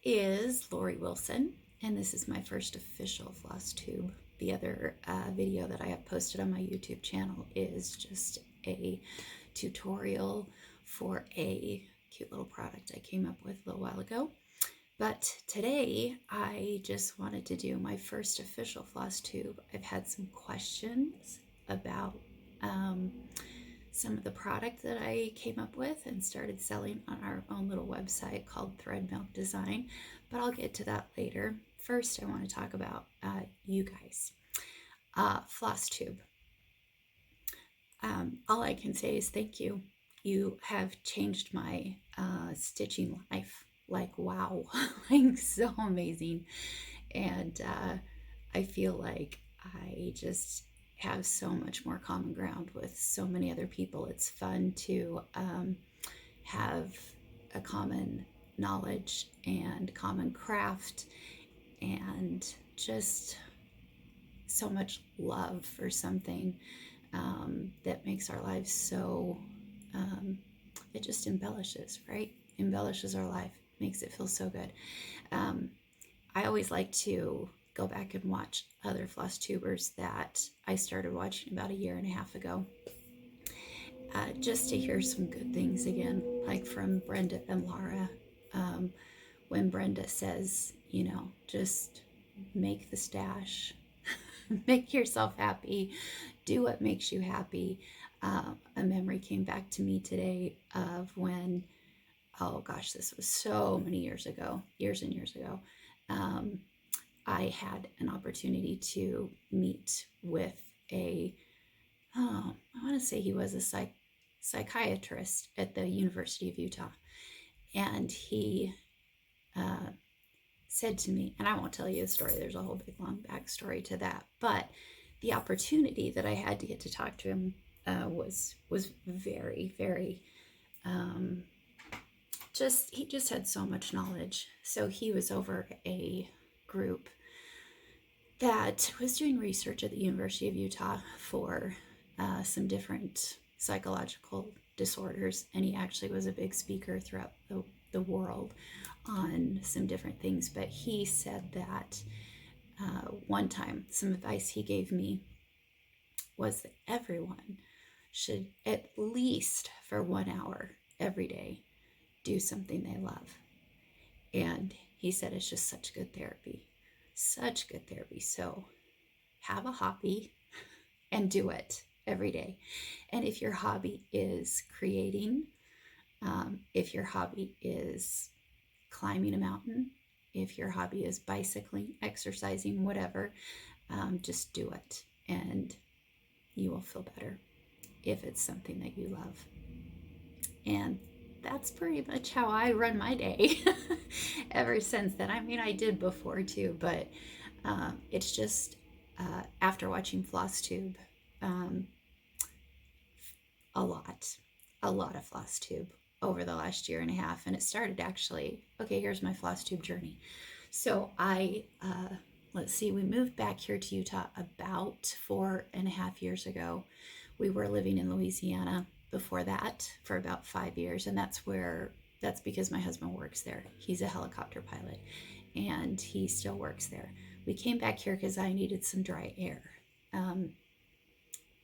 is Lori Wilson, and this is my first official Flosstube. The other video that I have posted on my YouTube channel is just a tutorial for a cute little product I came up with a little while ago. But today I just wanted to do my first official Flosstube. I've had some questions about some of the product that I came up with and started selling on our own little website called Thread Milk Design, but I'll get to that later. First, I want to talk about you guys. Flosstube. All I can say is thank you. You have changed my stitching life. Like, wow, like so amazing. And I feel like I just have so much more common ground with so many other people. It's fun to have a common knowledge and common craft and just so much love for something that makes our lives so, it just embellishes, right? Embellishes our life, makes it feel so good. I always like to go back and watch other floss tubers that I started watching about 1.5 years ago, just to hear some good things again, like from Brenda and Laura. When Brenda says, you know, just make the stash, make yourself happy, do what makes you happy. A memory came back to me today of when, oh gosh, this was so many years ago, years and years ago. I had an opportunity to meet with I want to say he was a psychiatrist at the University of Utah. And he said to me, and I won't tell you the story, there's a whole big long backstory to that, but the opportunity that I had to get to talk to him was very, very, he just had so much knowledge. So he was over a group that was doing research at the University of Utah for some different psychological disorders, and he actually was a big speaker throughout the world on some different things. But he said that one time, some advice he gave me was that everyone should, at least for 1 hour every day, do something they love. And he said it's just such good therapy. Such good therapy. So have a hobby and do it every day. And if your hobby is creating, if your hobby is climbing a mountain, if your hobby is bicycling, exercising, whatever, just do it and you will feel better if it's something that you love. And that's pretty much how I run my day ever since then. I mean, I did before too, but it's just after watching Flosstube, a lot of Flosstube over the last 1.5 years. And it started actually, okay, here's my Flosstube journey. So let's see, we moved back here to Utah about 4.5 years ago. We were living in Louisiana before that for about 5 years, and that's because my husband works there. He's a helicopter pilot and he still works there. We came back here because I needed some dry air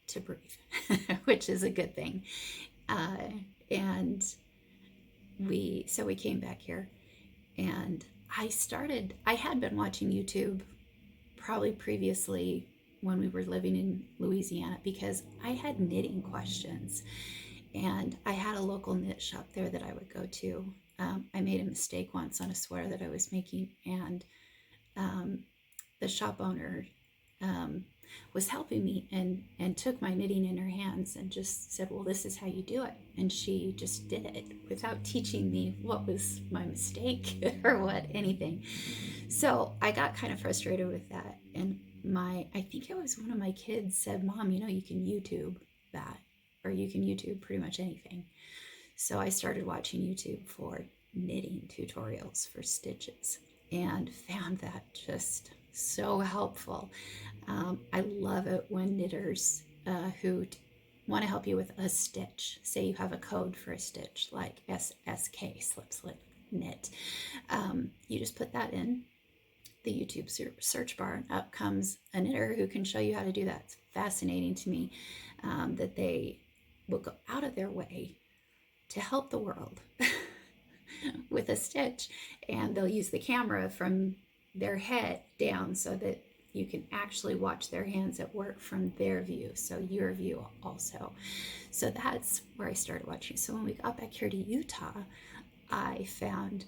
to breathe, which is a good thing. And we came back here, and I had been watching YouTube probably previously when we were living in Louisiana, because I had knitting questions, and I had a local knit shop there that I would go to. I made a mistake once on a sweater that I was making, and the shop owner was helping me and took my knitting in her hands and just said, well, this is how you do it. And she just did it without teaching me what was my mistake or what, anything. So I got kind of frustrated with that. And I think it was one of my kids said, Mom, you know, you can YouTube that, or you can YouTube pretty much anything. So I started watching YouTube for knitting tutorials for stitches and found that just so helpful. I love it when knitters who want to help you with a stitch, say you have a code for a stitch like SSK, slip, slip, knit. You just put that in the YouTube search bar, and up comes a knitter who can show you how to do that. It's fascinating to me that they will go out of their way to help the world with a stitch, and they'll use the camera from their head down so that you can actually watch their hands at work from their view, so your view also. So that's where I started watching. So when we got back here to Utah, I found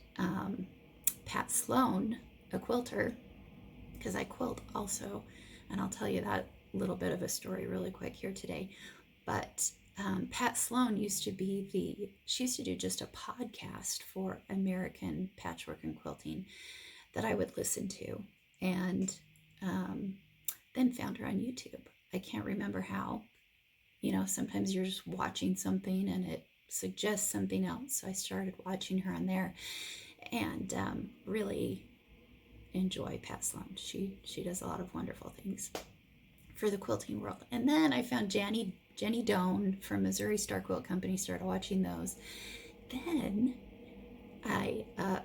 Pat Sloan, a quilter, because I quilt also, and I'll tell you that little bit of a story really quick here today. But Pat Sloan used to she used to do just a podcast for American patchwork and quilting that I would listen to, and then found her on YouTube. I can't remember how. Sometimes you're just watching something and it suggests something else. So I started watching her on there, and really enjoy Pat Sloan. She does a lot of wonderful things for the quilting world. And then I found Jenny Doan from Missouri Star Quilt Company, started watching those. Then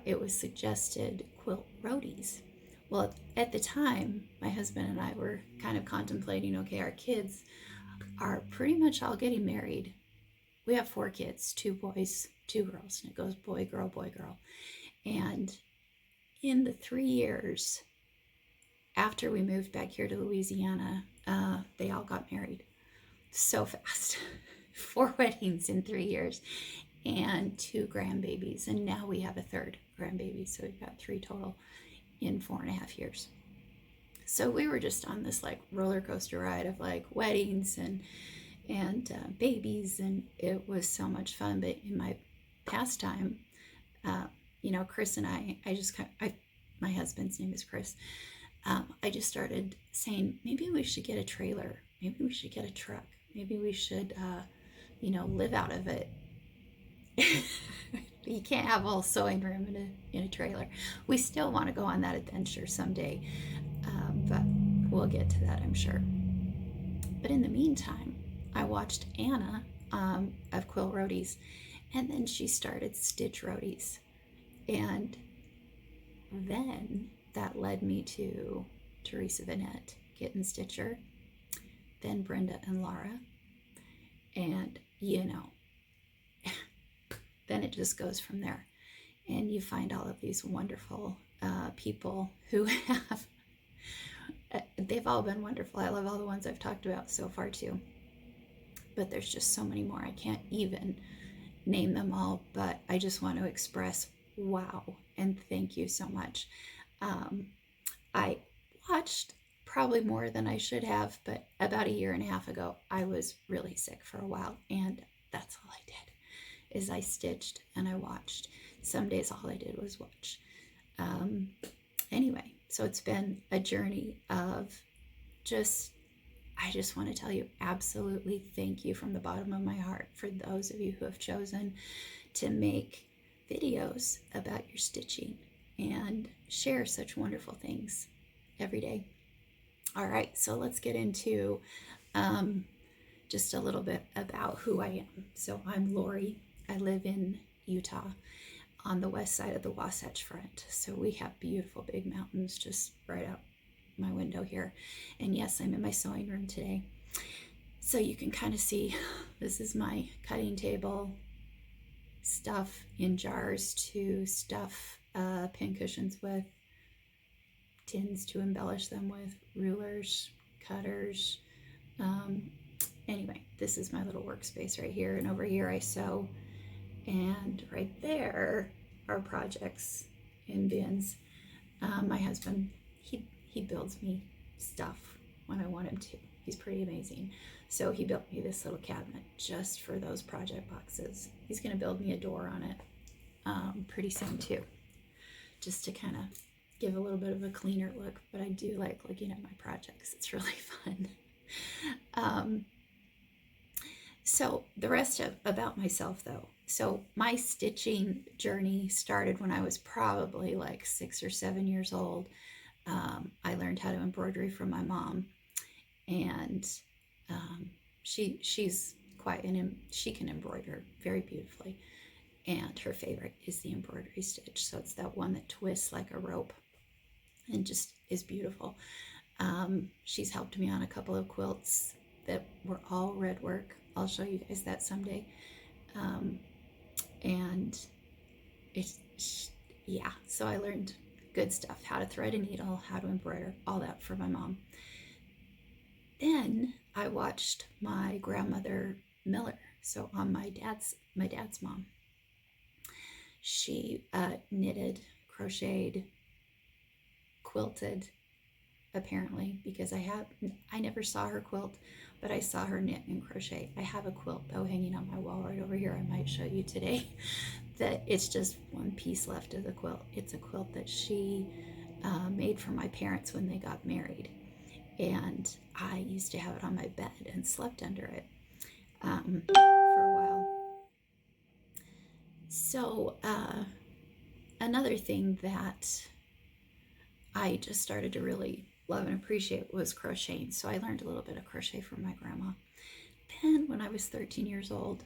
it was suggested quilt roadies. Well, at the time, my husband and I were kind of contemplating, okay, our kids are pretty much all getting married. We have 4 kids, 2 boys, 2 girls, and it goes boy, girl, boy, girl. And in the 3 years after we moved back here to Louisiana, they all got married so fast. 4 weddings in 3 years and 2 grandbabies. And now we have a 3rd grandbaby. So we've got 3 total in 4.5 years. So we were just on this like roller coaster ride of like weddings and babies, and it was so much fun. But in my pastime, Chris and my husband's name is Chris. I just started saying, maybe we should get a trailer. Maybe we should get a truck. Maybe we should, live out of it. You can't have a whole sewing room in a trailer. We still want to go on that adventure someday, but we'll get to that, I'm sure. But in the meantime, I watched Anna of Quill Roadies, and then she started Stitch Roadies. And then that led me to Teresa Vanette, Kitten Stitcher, then Brenda and Laura. And, then it just goes from there. And you find all of these wonderful people who have, they've all been wonderful. I love all the ones I've talked about so far too. But there's just so many more. I can't even name them all, but I just want to express wow and thank you so much. I watched probably more than I should have, but about 1.5 years ago, I was really sick for a while, and that's all I did, is I stitched and I watched. Some days all I did was watch. Anyway, so it's been a journey of I just want to tell you absolutely thank you from the bottom of my heart for those of you who have chosen to make videos about your stitching and share such wonderful things every day. All right, so let's get into just a little bit about who I am. So I'm Lori. I live in Utah on the west side of the Wasatch Front. So we have beautiful big mountains just right out my window here. And yes, I'm in my sewing room today. So you can kind of see, this is my cutting table, stuff in jars to stuff pin cushions with, tins to embellish them with, rulers, cutters. Anyway, this is my little workspace right here. And over here I sew. And right there are projects in bins. My husband, he builds me stuff when I want him to. He's pretty amazing. So he built me this little cabinet just for those project boxes. He's going to build me a door on it pretty soon too, just to kind of give a little bit of a cleaner look. But I do like looking at my projects. It's really fun. So the rest about myself though. So my stitching journey started when I was probably like 6 or 7 years old. I learned how to embroidery from my mom, and she's quite she can embroider very beautifully. and her favorite is the embroidery stitch. So it's that one that twists like a rope and just is beautiful. She's helped me on a couple of quilts that were all red work. I'll show you guys that someday. And it's, yeah, so I learned good stuff, how to thread a needle, how to embroider, all that for my mom. Then I watched my grandmother Miller, so on my dad's mom. She knitted, crocheted, quilted, apparently, because I never saw her quilt, but I saw her knit and crochet. I have a quilt though hanging on my wall right over here. I might show you today that it's just one piece left of the quilt. It's a quilt that she made for my parents when they got married, and I used to have it on my bed and slept under it for a while. So another thing that I just started to really love and appreciate was crocheting. So I learned a little bit of crochet from my grandma. Then when I was 13 years old,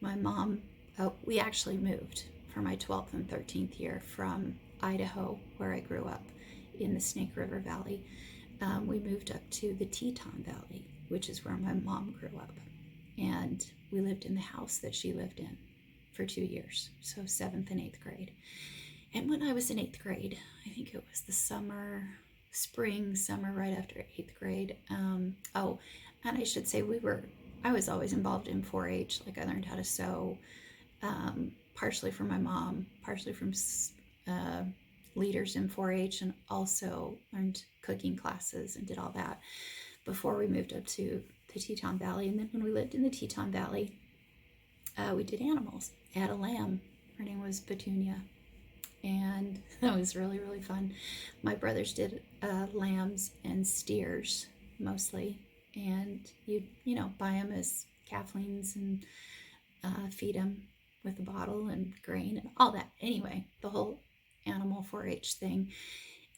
my mom, we actually moved for my 12th and 13th year from Idaho, where I grew up in the Snake River Valley. We moved up to the Teton Valley, which is where my mom grew up. And we lived in the house that she lived in for 2 years, so 7th and 8th grade. And when I was in 8th grade, I think it was the summer right after 8th grade. And I should say I was always involved in 4-H. Like I learned how to sew, partially from my mom, partially from leaders in 4-H, and also learned cooking classes and did all that before we moved up to the Teton Valley. And then when we lived in the Teton Valley, we did animals. I had a lamb. Her name was Petunia. And that was really, really fun. My brothers did lambs and steers mostly. And you buy them as calflings and feed them with a bottle and grain and all that. Anyway, the whole animal 4-H thing.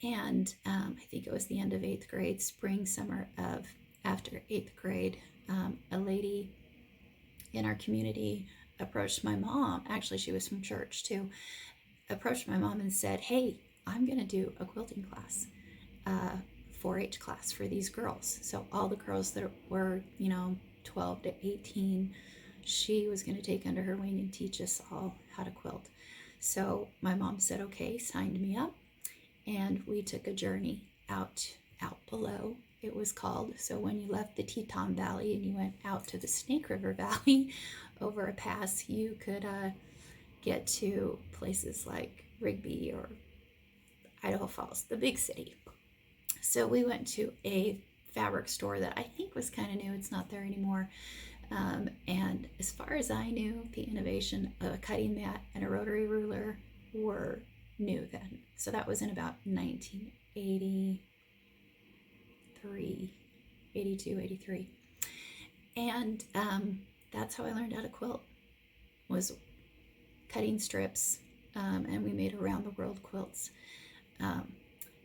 And I think it was the end of 8th grade, spring, summer of after 8th grade, a lady in our community approached my mom. Actually, she was from church too. Approached my mom and said, "Hey, I'm going to do a quilting class, 4-H class for these girls." So all the girls that were, 12 to 18, she was going to take under her wing and teach us all how to quilt. So my mom said, okay, signed me up. And we took a journey out below, it was called. So when you left the Teton Valley and you went out to the Snake River Valley over a pass, you could get to places like Rigby or Idaho Falls, the big city. So we went to a fabric store that I think was kind of new. It's not there anymore. And as far as I knew, the innovation of a cutting mat and a rotary ruler were new then. So that was in about 1983, 82, 83. And that's how I learned how to quilt, was cutting strips, and we made around the world quilts.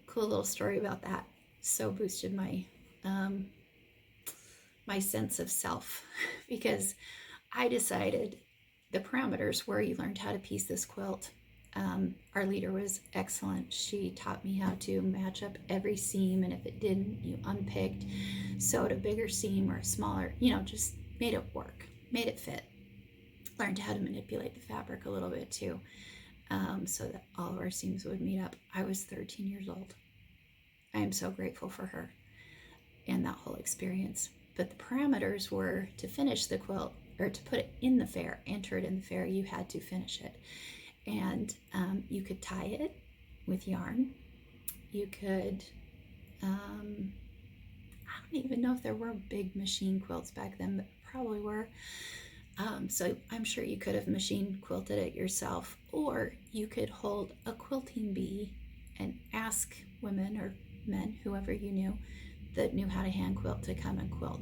Cool little story about that. So boosted my my sense of self because I decided the parameters were you learned how to piece this quilt. Our leader was excellent. She taught me how to match up every seam, and if it didn't, you unpicked, sewed a bigger seam or a smaller, just made it work, made it fit. Learned how to manipulate the fabric a little bit too, so that all of our seams would meet up. I was 13 years old. I am so grateful for her and that whole experience. But the parameters were to finish the quilt, or to put it in the fair, enter it in the fair, you had to finish it. And you could tie it with yarn. You could, I don't even know if there were big machine quilts back then, but probably were. So I'm sure you could have machine quilted it yourself, or you could hold a quilting bee and ask women or men, whoever you knew, that knew how to hand quilt, to come and quilt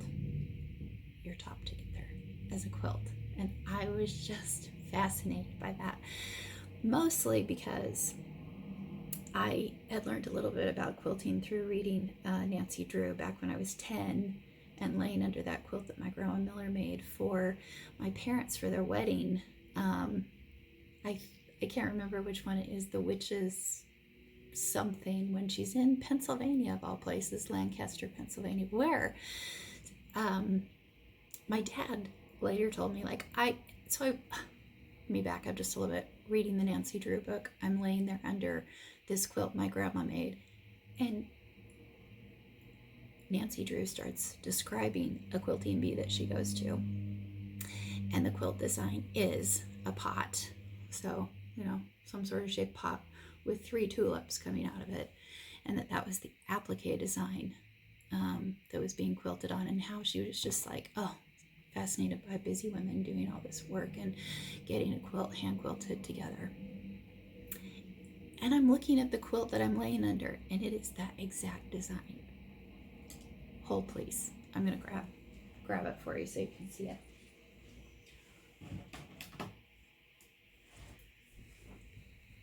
your top together as a quilt. And I was just fascinated by that, mostly because I had learned a little bit about quilting through reading Nancy Drew back when I was 10, and laying under that quilt that my grandma Miller made for my parents for their wedding. I can't remember which one it is, the witches something, when she's in Pennsylvania, of all places, Lancaster, Pennsylvania, where my dad later told me, like, let me back up just a little bit. Reading the Nancy Drew book, I'm laying there under this quilt my grandma made, and Nancy Drew starts describing a quilting bee that she goes to, and the quilt design is a pot, so some sort of shaped pot with 3 tulips coming out of it, and that was the applique design that was being quilted on, and how she was just like, oh, fascinated by busy women doing all this work and getting a quilt hand quilted together. And I'm looking at the quilt that I'm laying under, and it is that exact design. Hold, please. I'm gonna grab it for you so you can see it.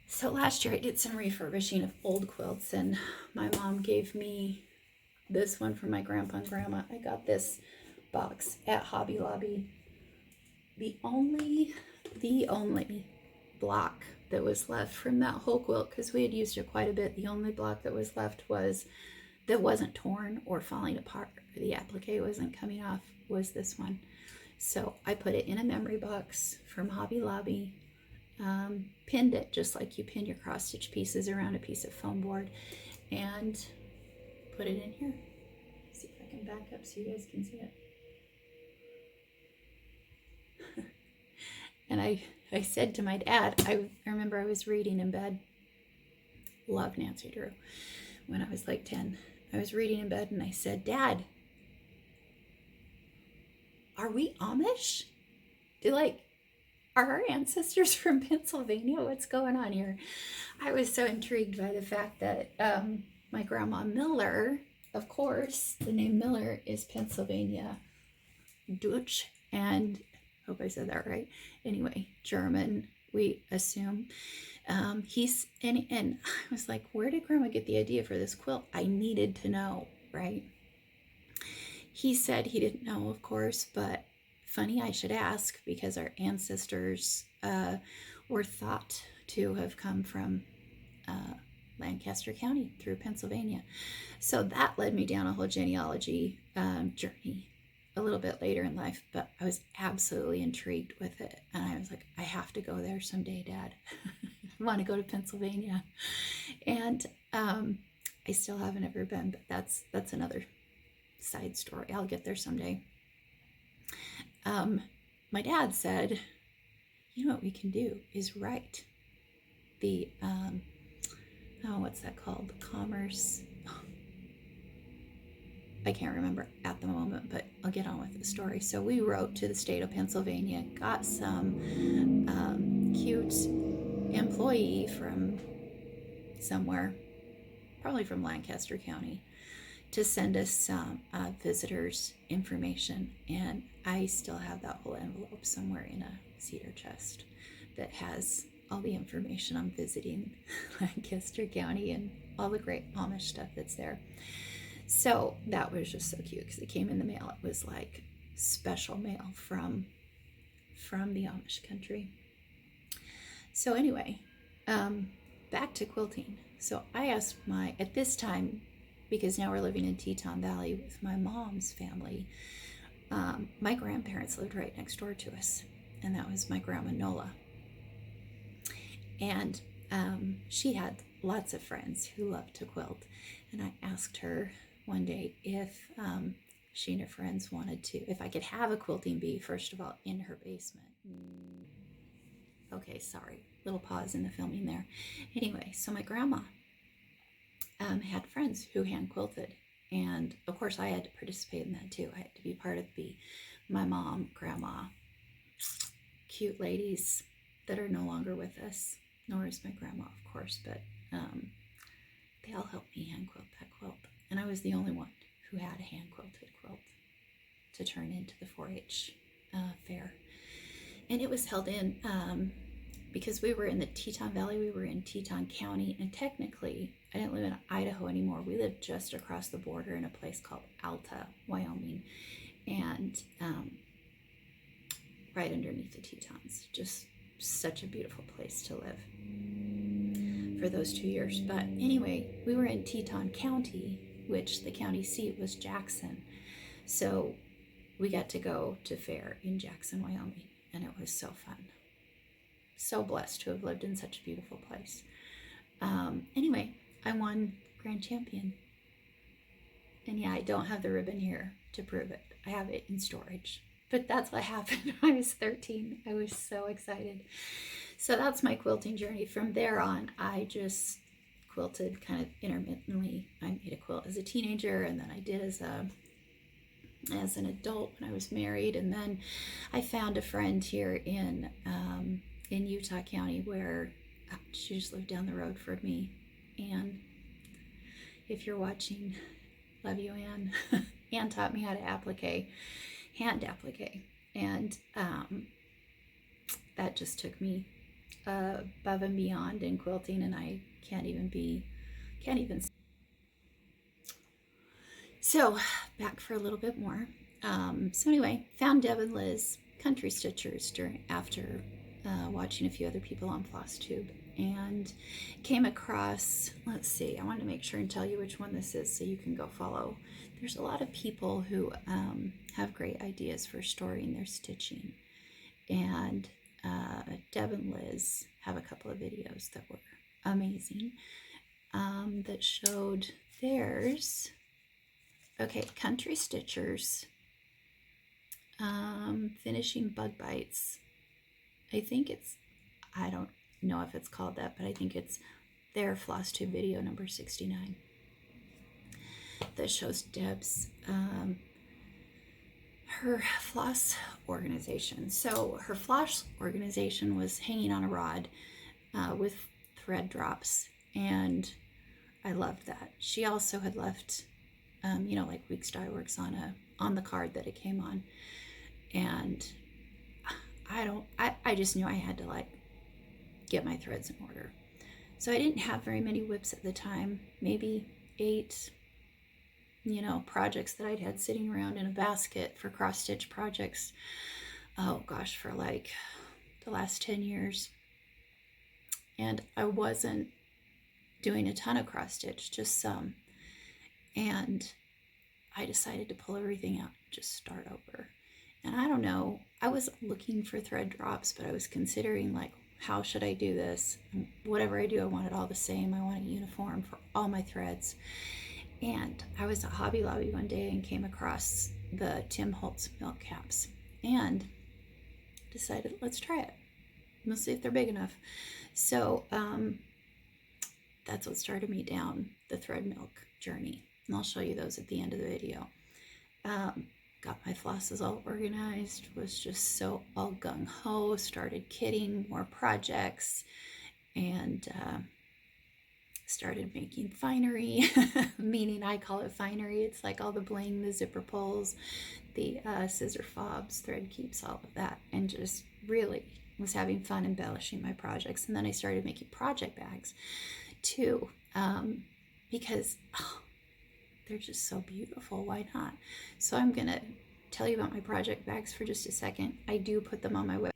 So last year I did some refurbishing of old quilts, and my mom gave me this one from my grandpa and grandma. I got this box at Hobby Lobby. The only block that was left from that whole quilt, because we had used it quite a bit, the only block that was left that wasn't torn or falling apart, or the applique wasn't coming off, was this one. So I put it in a memory box from Hobby Lobby, pinned it just like you pin your cross stitch pieces around a piece of foam board, and put it in here. See if I can back up so you guys can see it. And I said to my dad, I remember I was reading in bed, love Nancy Drew, when I was like 10. I was reading in bed and I said, Dad, are we Amish? Are our ancestors from Pennsylvania? What's going on here? I was so intrigued by the fact that my grandma Miller, of course, the name Miller is Pennsylvania Dutch, and hope I said that right. Anyway, German, we assume. And I was like, where did Grandma get the idea for this quilt? I needed to know, right? He said he didn't know, of course, but funny I should ask, because our ancestors were thought to have come from Lancaster County through Pennsylvania. So that led me down a whole genealogy journey a little bit later in life, but I was absolutely intrigued with it, and I was like, I have to go there someday, Dad. I want to go to Pennsylvania. And I still haven't ever been, but that's another side story. I'll get there someday. My dad said, you know what we can do is write the what's that called, the commerce, I can't remember at the moment, but I'll get on with the story. So we wrote to the state of Pennsylvania, got some cute employee from somewhere, probably from Lancaster County, to send us some visitors' information. And I still have that whole envelope somewhere in a cedar chest that has all the information on visiting Lancaster County and all the great Amish stuff that's there. So that was just so cute because it came in the mail. It was like special mail from the Amish country. So anyway, back to quilting. So I asked at this time, because now we're living in Teton Valley with my mom's family, my grandparents lived right next door to us, and that was my grandma Nola. And she had lots of friends who loved to quilt, and I asked her one day if she and her friends wanted to, if I could have a quilting bee, first of all, in her basement. Okay, sorry, little pause in the filming there. Anyway, so my grandma had friends who hand quilted, and of course I had to participate in that too. I had to be part of the bee. My mom, grandma, cute ladies that are no longer with us, nor is my grandma, of course, but they all helped me hand quilt that quilt. And I was the only one who had a hand quilted quilt to turn into the 4-H fair. And it was held in, because we were in the Teton Valley, we were in Teton County, and technically, I didn't live in Idaho anymore. We lived just across the border in a place called Alta, Wyoming, and right underneath the Tetons, just such a beautiful place to live for those 2 years. But anyway, we were in Teton County, which the county seat was Jackson. So we got to go to fair in Jackson, Wyoming, and it was so fun. So blessed to have lived in such a beautiful place. Anyway, I won Grand Champion. And yeah, I don't have the ribbon here to prove it. I have it in storage. But that's what happened when I was 13. I was so excited. So that's my quilting journey. From there on, I just quilted kind of intermittently. I made a quilt as a teenager, and then I did as an adult when I was married. And then I found a friend here in Utah County where she just lived down the road from me. Anne, if you're watching, love you, Anne. Anne taught me how to hand applique, and that just took me above and beyond in quilting, and I can't even. So back for a little bit more. So anyway, found Deb and Liz country stitchers after watching a few other people on Flosstube, and came across, let's see, I wanted to make sure and tell you which one this is so you can go follow. There's a lot of people who have great ideas for storing their stitching, and Deb and Liz have a couple of videos that were amazing that showed theirs. Okay, country stitchers finishing bug bites. I don't know if it's called that, but I think it's their Flosstube video number 69 that shows Deb's her floss organization. So her floss organization was hanging on a rod with thread drops, and I loved that. She also had left like Weeks Dye Works on the card that it came on, and I just knew I had to get my threads in order. So I didn't have very many whips at the time, maybe 8 projects that I'd had sitting around in a basket for cross stitch projects. Oh gosh, for the last 10 years. And I wasn't doing a ton of cross stitch, just some. And I decided to pull everything out, just start over. And I don't know, I was looking for thread drops, but I was considering how should I do this? Whatever I do, I want it all the same. I want a uniform for all my threads. And I was at Hobby Lobby one day and came across the Tim Holtz milk caps and decided, let's try it. We'll see if they're big enough. So that's what started me down the thread milk journey. And I'll show you those at the end of the video. Got my flosses all organized, was just so all gung-ho, started kitting more projects, and started making finery, meaning I call it finery. It's like all the bling, the zipper pulls, the scissor fobs, thread keeps, all of that, and just really was having fun embellishing my projects. And then I started making project bags too, because they're just so beautiful. Why not? So I'm gonna tell you about my project bags for just a second. I do put them on my website.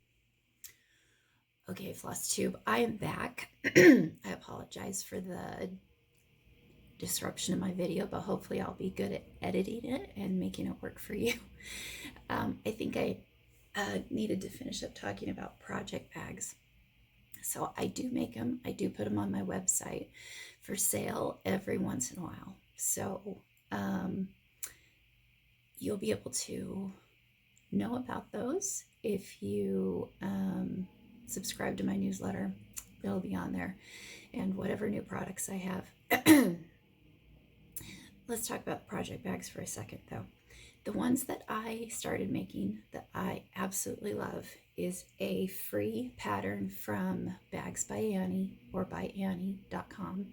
Okay, Flosstube, I am back. I apologize for the disruption in my video, but hopefully I'll be good at editing it and making it work for you. I think I needed to finish up talking about project bags. So I do make them. I do put them on my website for sale every once in a while. So you'll be able to know about those if you subscribe to my newsletter. It'll be on there, and whatever new products I have. Let's talk about project bags for a second though. The ones that I started making that I absolutely love is a free pattern from Bags by Annie or byannie.com.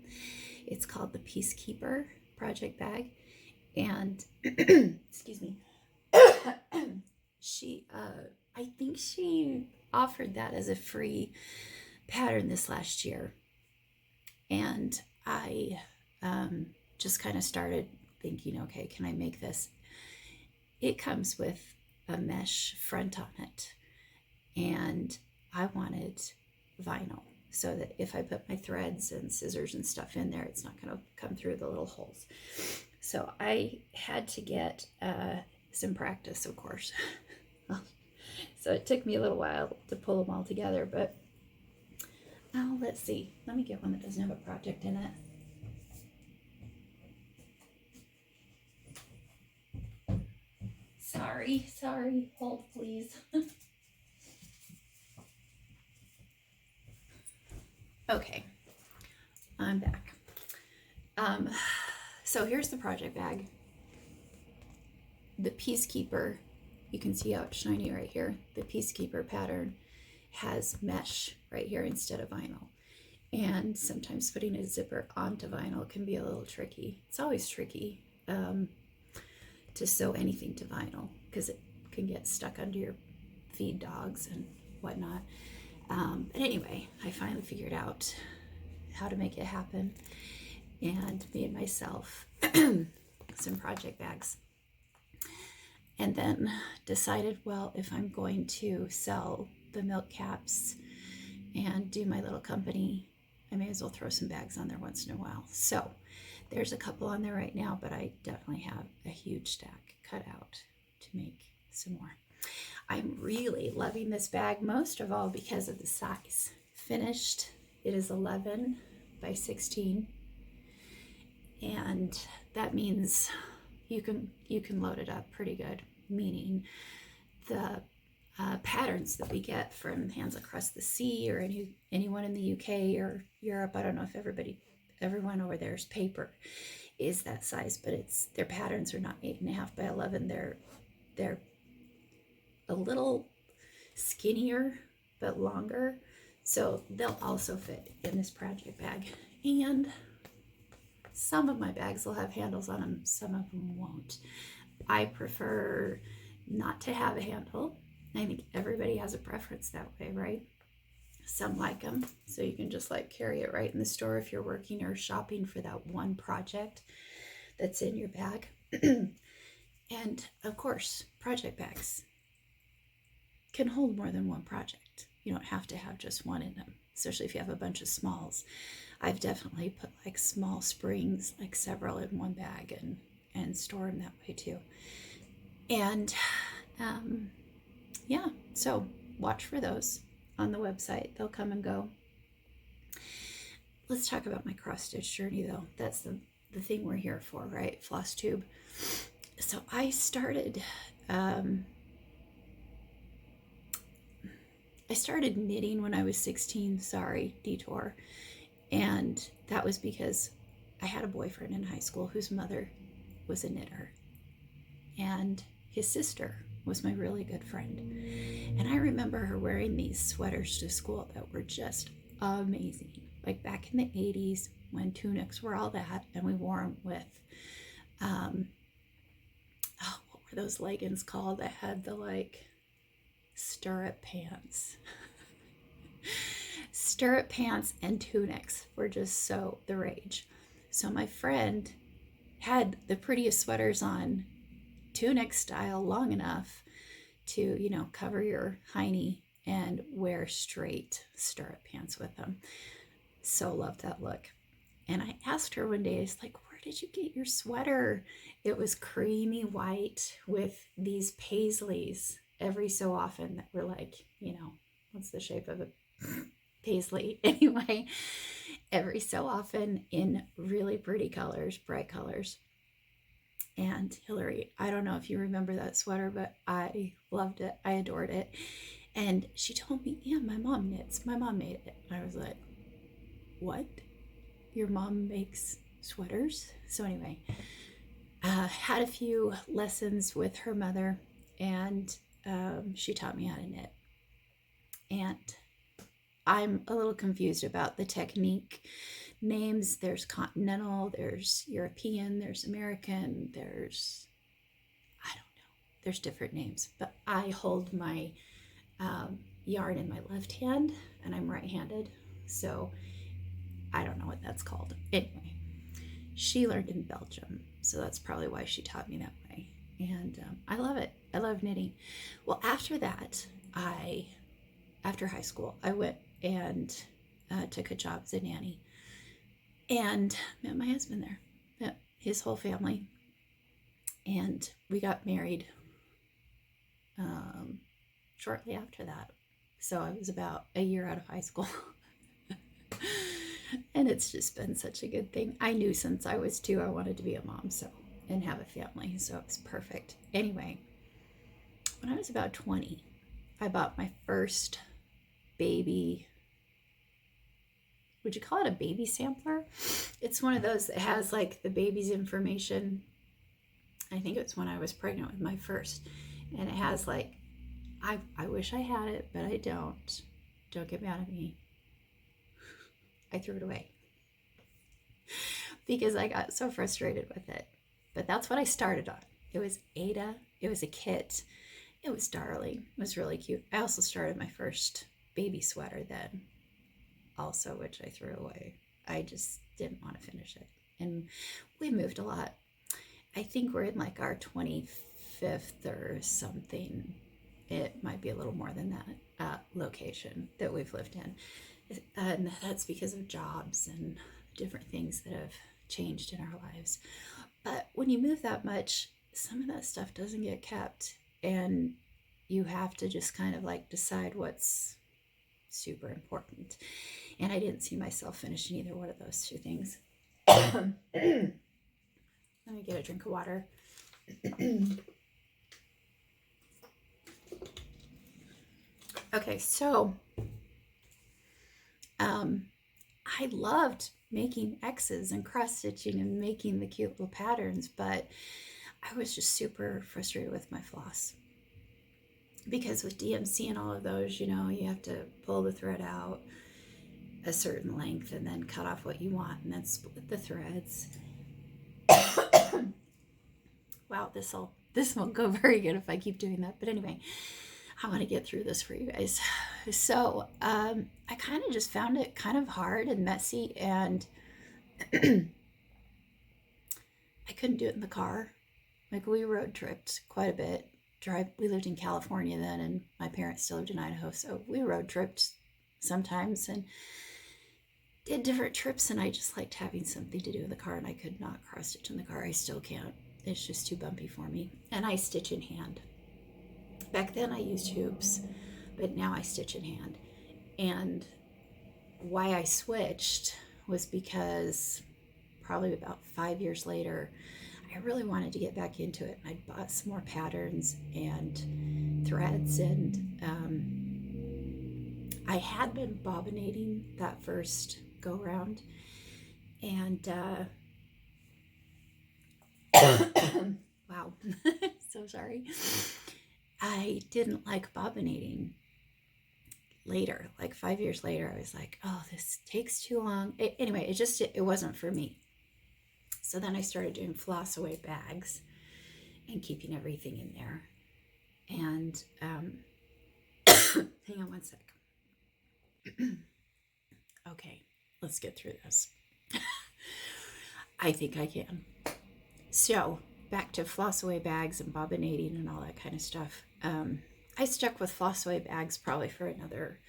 It's called the Peacekeeper project bag, and excuse me, I think she offered that as a free pattern this last year, and I just kind of started thinking, okay, can I make this? It comes with a mesh front on it, and I wanted vinyl so that if I put my threads and scissors and stuff in there, it's not going to come through the little holes. So I had to get some practice, of course. So it took me a little while to pull them all together, but oh, let's see. Let me get one that doesn't have a project in it. Sorry, hold please. Okay, I'm back. So here's the project bag. The Peacekeeper, you can see how it's shiny right here. The Peacekeeper pattern has mesh right here instead of vinyl. And sometimes putting a zipper onto vinyl can be a little tricky. It's always tricky to sew anything to vinyl because it can get stuck under your feed dogs and whatnot. But anyway, I finally figured out how to make it happen and made myself some project bags. And then decided, well, if I'm going to sell the milk caps and do my little company, I may as well throw some bags on there once in a while. So there's a couple on there right now, but I definitely have a huge stack cut out to make some more. I'm really loving this bag, most of all because of the size. Finished, it is 11 by 16, and that means you can load it up pretty good, meaning the patterns that we get from Hands Across the Sea or anyone in the UK or Europe, I don't know if everyone over there's paper is that size, but their patterns are not 8.5 by 11. They're a little skinnier but longer, so they'll also fit in this project bag. And some of my bags will have handles on them, some of them won't. I prefer not to have a handle. I think everybody has a preference that way, right? Some like them, so you can just like carry it right in the store if you're working or shopping for that one project that's in your bag. And of course, project bags can hold more than one project. You don't have to have just one in them, especially if you have a bunch of smalls. I've definitely put like small springs, like several in one bag, and store them that way too. And yeah, so watch for those on the website. They'll come and go. Let's talk about my cross stitch journey though. That's the thing we're here for, right? Flosstube. So I started knitting when I was 16. Sorry, detour. And that was because I had a boyfriend in high school whose mother was a knitter. And his sister was my really good friend. And I remember her wearing these sweaters to school that were just amazing. Like back in the 80s when tunics were all that, and we wore them with, what were those leggings called that had the like stirrup pants? Stirrup pants and tunics were just so the rage. So my friend had the prettiest sweaters on, tunic style, long enough to, cover your hiney, and wear straight stirrup pants with them. So loved that look. And I asked her one day, I was like, where did you get your sweater? It was creamy white with these paisleys every so often that were like, what's the shape of a paisley? Anyway, every so often in really pretty colors, bright colors. And Hillary, I don't know if you remember that sweater, but I loved it. I adored it. And she told me, yeah, my mom knits. My mom made it. And I was like, what? Your mom makes sweaters? So anyway, had a few lessons with her mother, and she taught me how to knit. And I'm a little confused about the technique names. There's continental, there's European, there's American, there's, I don't know, there's different names. But I hold my yarn in my left hand, and I'm right-handed, so I don't know what that's called. Anyway, she learned in Belgium, so that's probably why she taught me that way. And I love it. I love knitting. Well, after that, I after high school, I went and took a job as a nanny and met my husband there, met his whole family, and we got married shortly after that. So I was about a year out of high school. And it's just been such a good thing. I knew since I was 2 I wanted to be a mom, so, and have a family, so it was perfect. Anyway, when I was about 20, I bought my first baby. Would you call it a baby sampler? It's one of those that has like the baby's information. I think it was when I was pregnant with my first, and it has like, I wish I had it, but I don't. Don't get mad at me. I threw it away because I got so frustrated with it. But that's what I started on. It was Ada. It was a kit. It was darling. It was really cute. I also started my first baby sweater then also, which I threw away. I just didn't want to finish it. And we moved a lot. I think we're in like our 25th or something. It might be a little more than that location that we've lived in. And that's because of jobs and different things that have changed in our lives. But when you move that much, some of that stuff doesn't get kept, and you have to just kind of like decide what's super important. And I didn't see myself finishing either one of those two things. Let me get a drink of water. Okay, so I loved making X's and cross stitching and making the cute little patterns, but I was just super frustrated with my floss. Because with DMC and all of those, you know, you have to pull the thread out a certain length and then cut off what you want and then split the threads. Wow, this won't go very good if I keep doing that. But anyway, I want to get through this for you guys. So I kind of just found it kind of hard and messy, and I couldn't do it in the car. Like, we road tripped quite a bit. We lived in California then, and my parents still lived in Idaho, so we road tripped sometimes and did different trips, and I just liked having something to do in the car, and I could not cross stitch in the car. I still can't. It's just too bumpy for me. And I stitch in hand. Back then I used hoops, but now I stitch in hand. And why I switched was because probably about 5 years later, I really wanted to get back into it. I bought some more patterns and threads, and I had been bobbinating that first go round, and wow, so sorry. I didn't like bobbinating later. Like 5 years later, I was like, oh, this takes too long. Anyway, it wasn't for me. So then I started doing floss away bags and keeping everything in there. And hang on one sec. Okay, let's get through this. I think I can. So back to floss away bags and bobbinating and all that kind of stuff. I stuck with floss away bags probably for another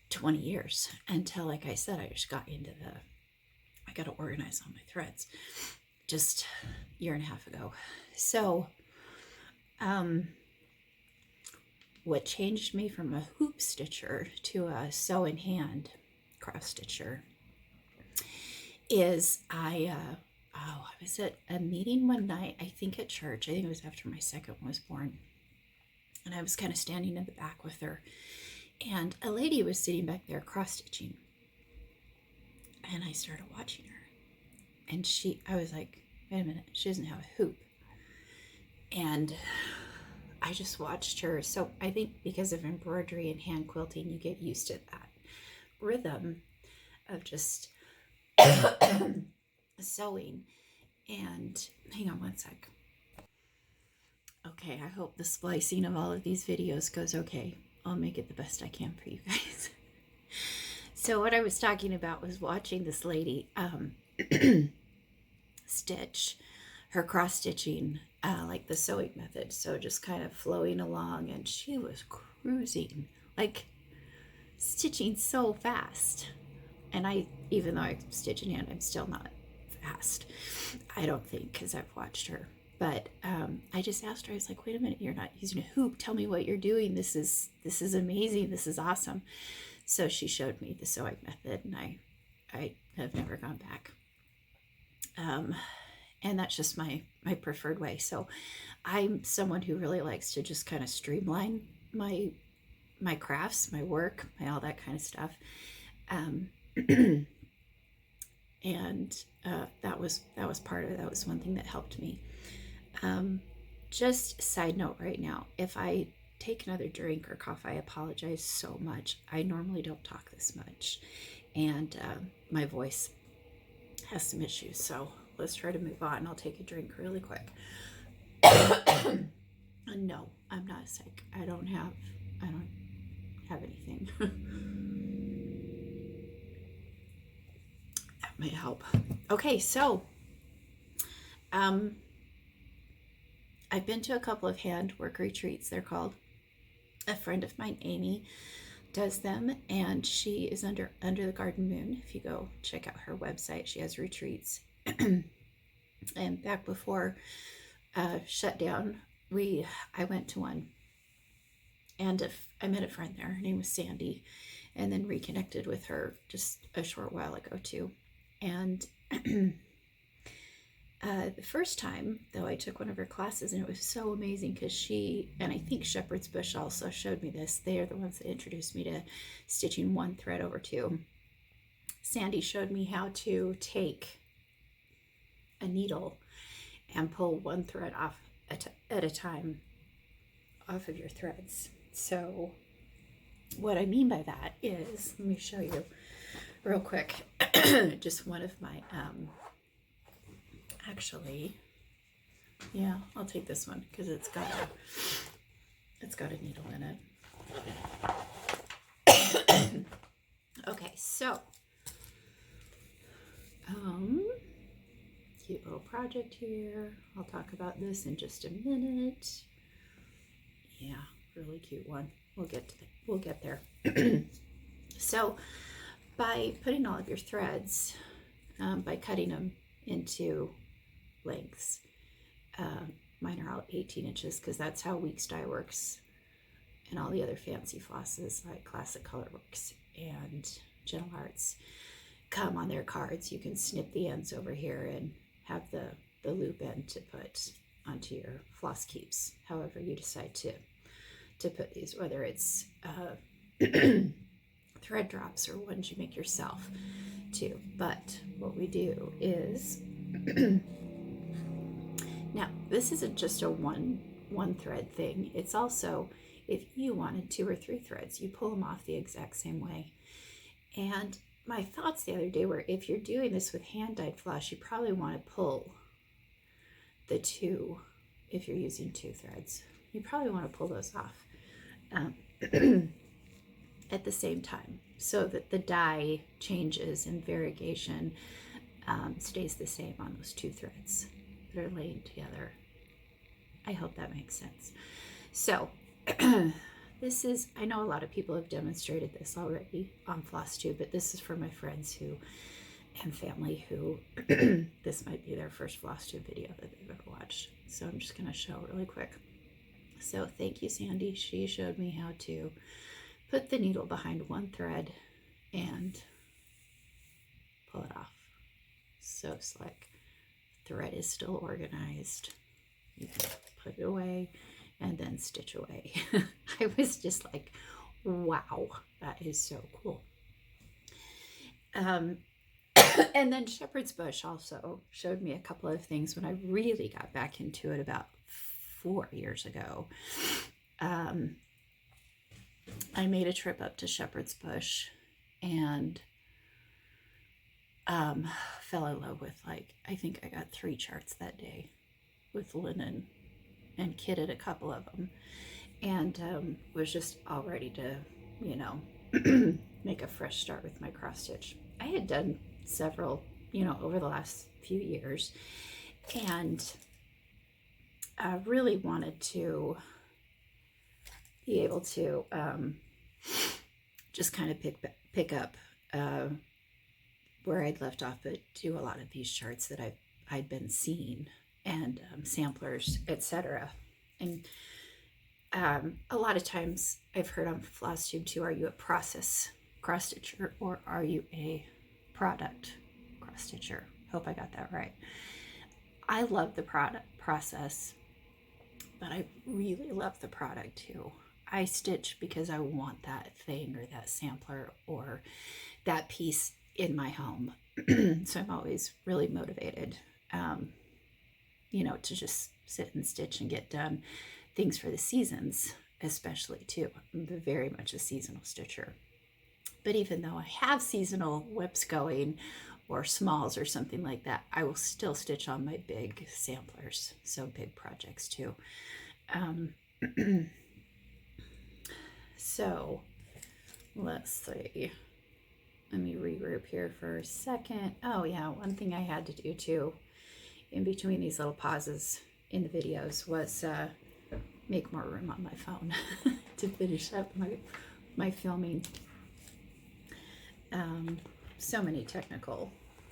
20 years until, like I said, I just got into I got to organize all my threads just a year and a half ago. So what changed me from a hoop stitcher to a sew in hand cross stitcher is I was at a meeting one night, I think at church. I think it was after my second one was born. And I was kind of standing in the back with her. And a lady was sitting back there cross-stitching. And I started watching her. And I was like, wait a minute, she doesn't have a hoop. And I just watched her. So I think because of embroidery and hand quilting, you get used to that rhythm of just sewing. And hang on one sec. Okay, I hope the splicing of all of these videos goes okay. I'll make it the best I can for you guys. So what I was talking about was watching this lady stitch her cross stitching, like the sewing method. So just kind of flowing along, and she was cruising. Like, stitching so fast. And even though I stitch in hand, I'm still not fast. I don't think, because I've watched her. But I just asked her, I was like, wait a minute, you're not using a hoop. Tell me what you're doing. This is amazing. This is awesome. So she showed me the sewing method, and I have never gone back. And that's just my preferred way. So I'm someone who really likes to just kind of streamline my crafts, my work, all that kind of stuff. And that was part of it. That was one thing that helped me. Just side note right now, if I take another drink or cough, I apologize so much. I normally don't talk this much, and my voice has some issues. So let's try to move on. I'll take a drink really quick. No, I'm not sick. I don't have anything. That might help. Okay, so I've been to a couple of handwork retreats, they're called. A friend of mine, Amy, does them, and she is under the Garden Moon. If you go check out her website, she has retreats. And back before shutdown, I went to one, and I met a friend there. Her name was Sandy, and then reconnected with her just a short while ago too. And the first time, though, I took one of her classes, and it was so amazing because she, and I think Shepherd's Bush also showed me this. They are the ones that introduced me to stitching one thread over two. Sandy showed me how to take a needle and pull one thread off at a time off of your threads. So what I mean by that is, let me show you real quick. Just one of my actually, yeah, I'll take this one because it's got a needle in it. Okay, so cute little project here. I'll talk about this in just a minute. Yeah, really cute one. We'll get there. So by putting all of your threads, by cutting them into lengths, mine are all 18 inches because that's how Weeks Dye works, and all the other fancy flosses like Classic Colorworks and Gentle Arts come on their cards. You can snip the ends over here and have the loop end to put onto your floss keeps, however you decide to put these, whether it's thread drops or ones you make yourself too. But what we do is now this isn't just a one thread thing. It's also, if you wanted 2 or 3 threads, you pull them off the exact same way. And my thoughts the other day were, if you're doing this with hand dyed floss, you probably want to pull the 2. If you're using 2 threads, you probably want to pull those off at the same time, so that the dye changes and variegation stays the same on those 2 threads that are laying together. I hope that makes sense. So this is, I know a lot of people have demonstrated this already on Flosstube, but this is for my friends and family who this might be their first Flosstube video that they've ever watched. So I'm just going to show really quick. So thank you, Sandy. She showed me how to put the needle behind one thread and pull it off. So slick. Thread is still organized. You can put it away and then stitch away. I was just like, wow, that is so cool. And then Shepherd's Bush also showed me a couple of things when I really got back into it about 4 years ago. I made a trip up to Shepherd's Bush and fell in love with, like, I think I got 3 charts that day with linen and kitted a couple of them, and was just all ready to, you know, make a fresh start with my cross stitch. I had done several, you know, over the last few years, and I really wanted to be able to just kind of pick up where I'd left off, but do a lot of these charts that I'd been seeing, and samplers, etc. And a lot of times I've heard on Flosstube too, are you a process cross stitcher or are you a product cross stitcher? Hope I got that right. I love the process, but I really love the product too. I stitch because I want that thing or that sampler or that piece in my home. So I'm always really motivated, to just sit and stitch and get done things for the seasons, especially too. I'm very much a seasonal stitcher. But even though I have seasonal whips going or smalls or something like that, I will still stitch on my big samplers, so big projects too. So let's see. Let me regroup here for a second. Oh yeah, one thing I had to do too in between these little pauses in the videos was make more room on my phone to finish up my filming. So many technical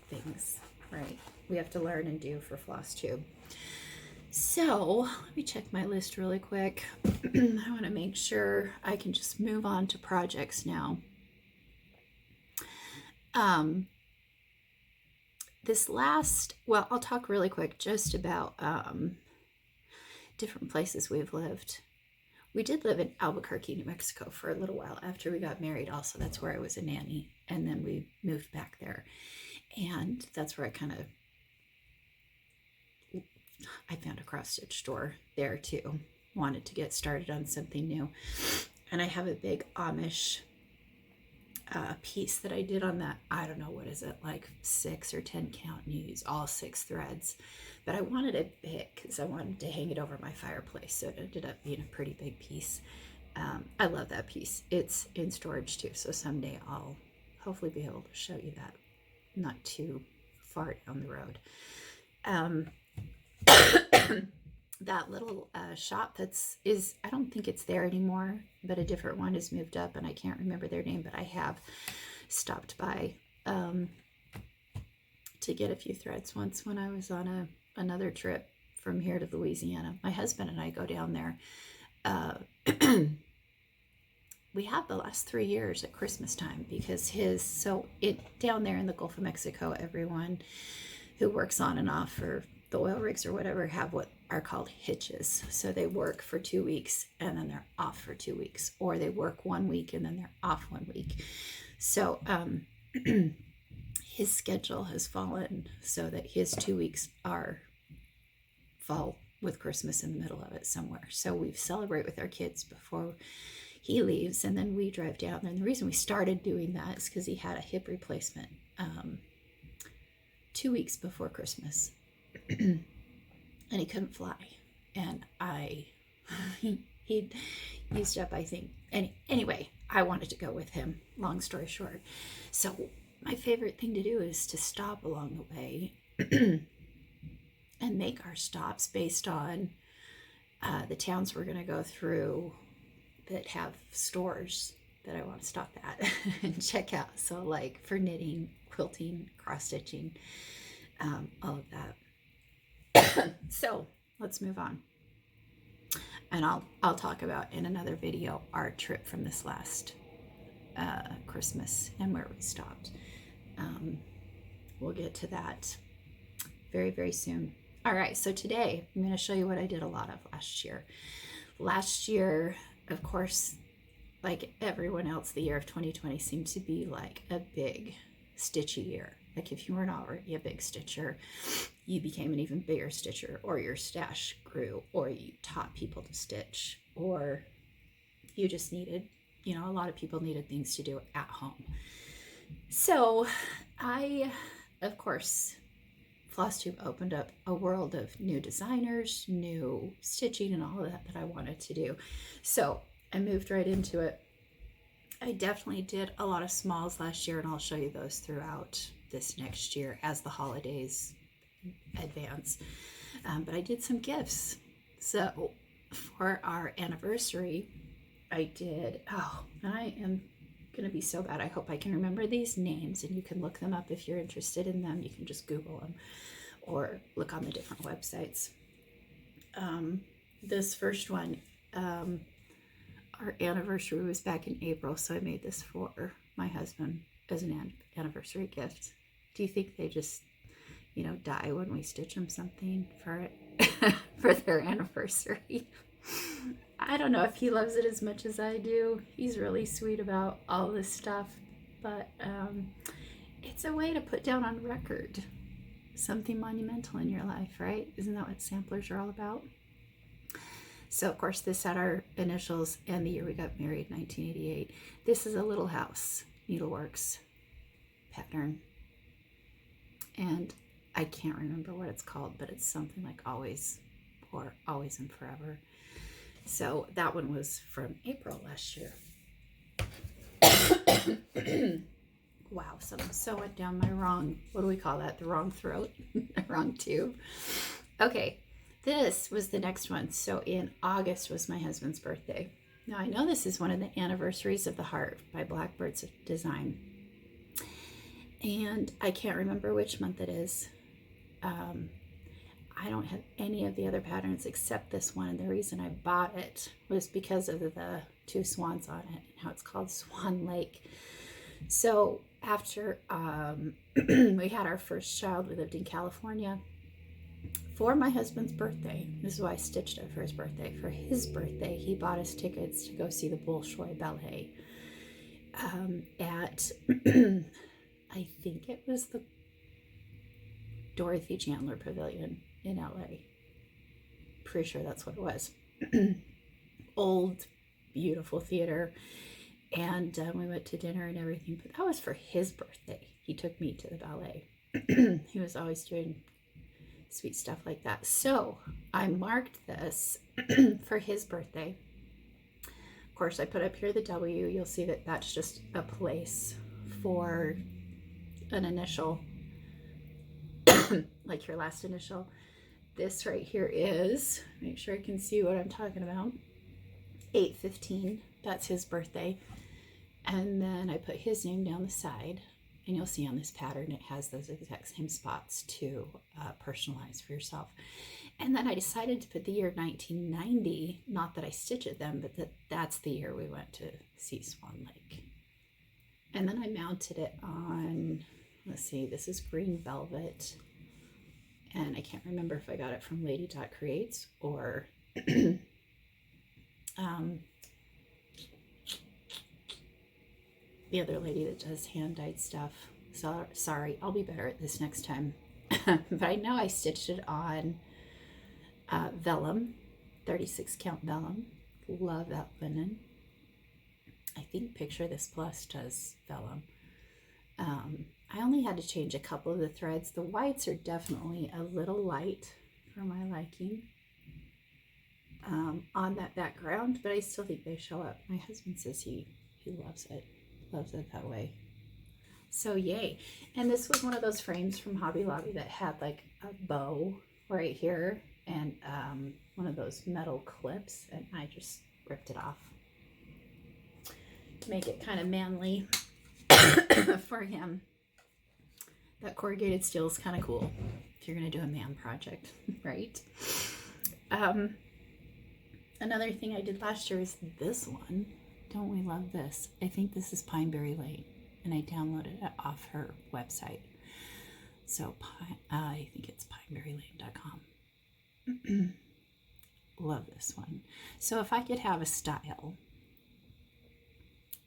things, right? We have to learn and do for Flosstube. So let me check my list really quick. I want to make sure I can just move on to projects now. I'll talk really quick just about different places we've lived. We did live in Albuquerque, New Mexico for a little while after we got married also. That's where I was a nanny. And then we moved back there. And that's where I found a cross-stitch store there too. Wanted to get started on something new. And I have a big Amish piece that I did on that. I don't know, what is it, like 6 or 10 count, and you use all 6 threads. But I wanted it big because I wanted to hang it over my fireplace. So it ended up being a pretty big piece. I love that piece. It's in storage too. So someday I'll hopefully be able to show you that not too far down the road. That little shop I don't think it's there anymore, but a different one has moved up and I can't remember their name, but I have stopped by to get a few threads once when I was on another trip from here to Louisiana. My husband and I go down there. We have the last 3 years at Christmas time because down there in the Gulf of Mexico, everyone who works on and off for the oil rigs or whatever have what are called hitches. So they work for 2 weeks and then they're off for 2 weeks, or they work 1 week and then they're off 1 week. So his schedule has fallen so that his 2 weeks fall with Christmas in the middle of it somewhere. So we celebrate with our kids before he leaves, and then we drive down there. And the reason we started doing that is because he had a hip replacement 2 weeks before Christmas. And he couldn't fly. And he used up, I think. Anyway, I wanted to go with him, long story short. So my favorite thing to do is to stop along the way and make our stops based on the towns we're going to go through that have stores that I want to stop at and check out. So like for knitting, quilting, cross-stitching, all of that. So let's move on. And I'll talk about in another video our trip from this last Christmas and where we stopped. We'll get to that very, very soon. All right, so today I'm going to show you what I did a lot of last year. Last year, of course, like everyone else, the year of 2020 seemed to be like a big stitchy year. Like if you weren't already a big stitcher, you became an even bigger stitcher, or your stash grew, or you taught people to stitch, or you just needed, a lot of people needed things to do at home. So of course, Flosstube opened up a world of new designers, new stitching, and all of that I wanted to do. So I moved right into it. I definitely did a lot of smalls last year, and I'll show you those throughout this next year as the holidays advance. But I did some gifts. So for our anniversary, I did, and I am going to be so bad. I hope I can remember these names, and you can look them up if you're interested in them. You can just Google them or look on the different websites. This first one, our anniversary was back in April, so I made this for my husband as an anniversary gift. Do you think they just, die when we stitch them something for it for their anniversary? I don't know if he loves it as much as I do. He's really sweet about all this stuff, but it's a way to put down on record something monumental in your life, right? Isn't that what samplers are all about? So, of course, this had our initials and the year we got married, 1988. This is a little house, needleworks pattern. And I can't remember what it's called, but it's something like always or always and forever. So that one was from April last year. Wow, something so went down my wrong, what do we call that? The wrong throat, wrong tube. Okay, this was the next one. So in August was my husband's birthday. Now I know this is one of the anniversaries of the heart by Blackbird's Design. And I can't remember which month it is. I don't have any of the other patterns except this one. And the reason I bought it was because of the two swans on it and how it's called Swan Lake. So after we had our first child, we lived in California. For my husband's birthday, this is why I stitched it for his birthday. For his birthday, he bought us tickets to go see the Bolshoi Ballet at, I think it was the Dorothy Chandler Pavilion in LA. Pretty sure that's what it was. Old, beautiful theater. And we went to dinner and everything, but that was for his birthday. He took me to the ballet. He was always doing sweet stuff like that. So I marked this for his birthday. Of course, I put up here the W. You'll see that that's just a place for an initial, like your last initial. This right here is, make sure I can see what I'm talking about, 8/15. That's his birthday. And then I put his name down the side, and you'll see on this pattern it has those exact same spots to personalize for yourself. And then I decided to put the year 1990, not that I stitched it then, but that's the year we went to see Swan Lake. And then I mounted it on, let's see, this is green velvet. And I can't remember if I got it from Lady Creates or the other lady that does hand-dyed stuff. So sorry, I'll be better at this next time. But I know I stitched it on vellum, 36 count vellum. Love that linen. I think Picture This Plus does vellum. I only had to change a couple of the threads. The whites are definitely a little light for my liking on that background, but I still think they show up. My husband says he loves it that way. So yay. And this was one of those frames from Hobby Lobby that had like a bow right here and one of those metal clips, and I just ripped it off to make it kind of manly for him. That corrugated steel is kind of cool if you're going to do a man project, right? Another thing I did last year is this one. Don't we love this? I think this is Pineberry Lane, and I downloaded it off her website. So I think it's pineberrylane.com. Love this one. So if I could have a style,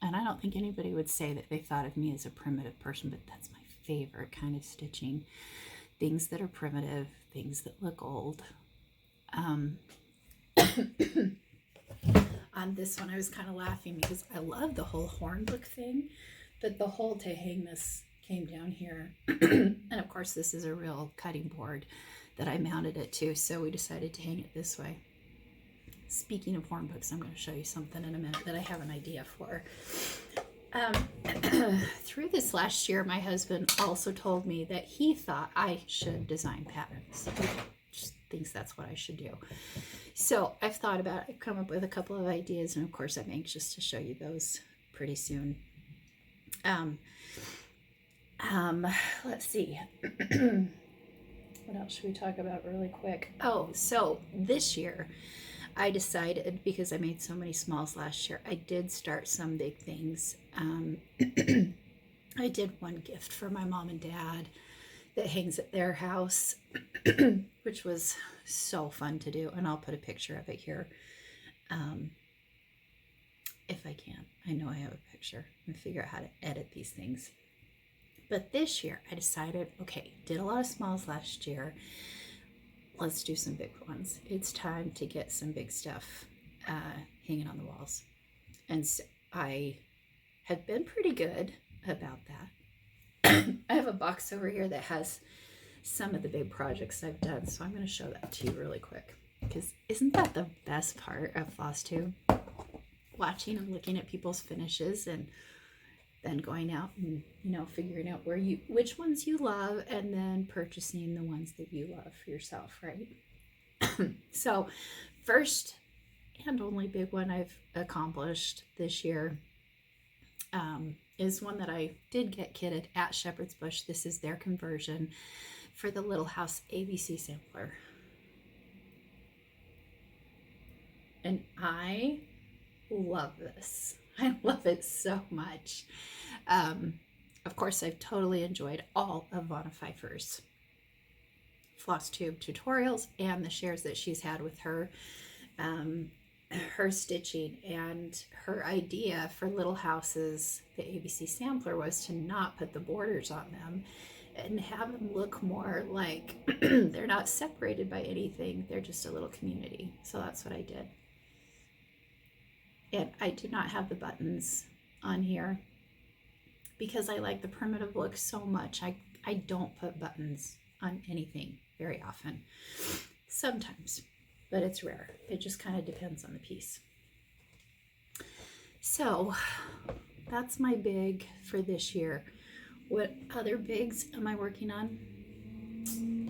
and I don't think anybody would say that they thought of me as a primitive person, but that's my favorite kind of stitching. Things that are primitive, things that look old. On this one, I was kind of laughing because I love the whole hornbook thing, but the hole to hang this came down here. And of course, this is a real cutting board that I mounted it to, so we decided to hang it this way. Speaking of hornbooks, I'm going to show you something in a minute that I have an idea for. Through this last year, my husband also told me that he thought I should design patterns. He just thinks that's what I should do. So I've thought about it. I've come up with a couple of ideas, and of course I'm anxious to show you those pretty soon. Um, let's see. What else should we talk about really quick? Oh, so this year I decided, because I made so many smalls last year, I did start some big things. I did one gift for my mom and dad that hangs at their house, which was so fun to do. And I'll put a picture of it here. If I can. I know I have a picture and figure out how to edit these things. But this year I decided, okay, did a lot of smalls last year. Let's do some big ones. It's time to get some big stuff hanging on the walls. And so I have been pretty good about that. I have a box over here that has some of the big projects I've done. So I'm going to show that to you really quick. Because isn't that the best part of Flosstube? Watching and looking at people's finishes, and then going out and, you know, figuring out which ones you love, and then purchasing the ones that you love for yourself, right? So first and only big one I've accomplished this year is one that I did get kitted at Shepherd's Bush. This is their conversion for the Little House ABC sampler. And I love this. I love it so much. Of course, I've totally enjoyed all of Vonna Pfeiffer's Flosstube tutorials and the shares that she's had with her, her stitching, and her idea for Little Houses, the ABC sampler, was to not put the borders on them and have them look more like they're not separated by anything. They're just a little community. So that's what I did. And I did not have the buttons on here because I like the primitive look so much. I don't put buttons on anything very often. Sometimes, but it's rare. It just kind of depends on the piece. So that's my big for this year. What other bigs am I working on?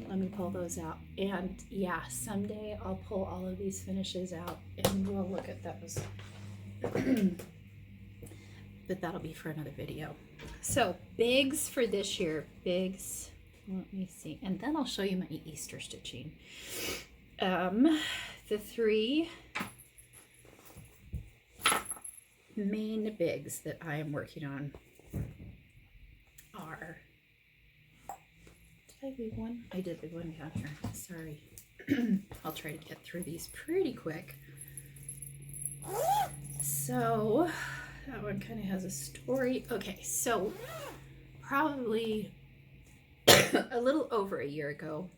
Let me pull those out. And yeah, someday I'll pull all of these finishes out and we'll look at those. But that'll be for another video. So bigs for this year. Bigs, let me see, and then I'll show you my Easter stitching. The three main bigs that I am working on are, did I leave one? I did leave one down here, sorry. I'll try to get through these pretty quick. So that one kind of has a story. Okay, so probably a little over a year ago,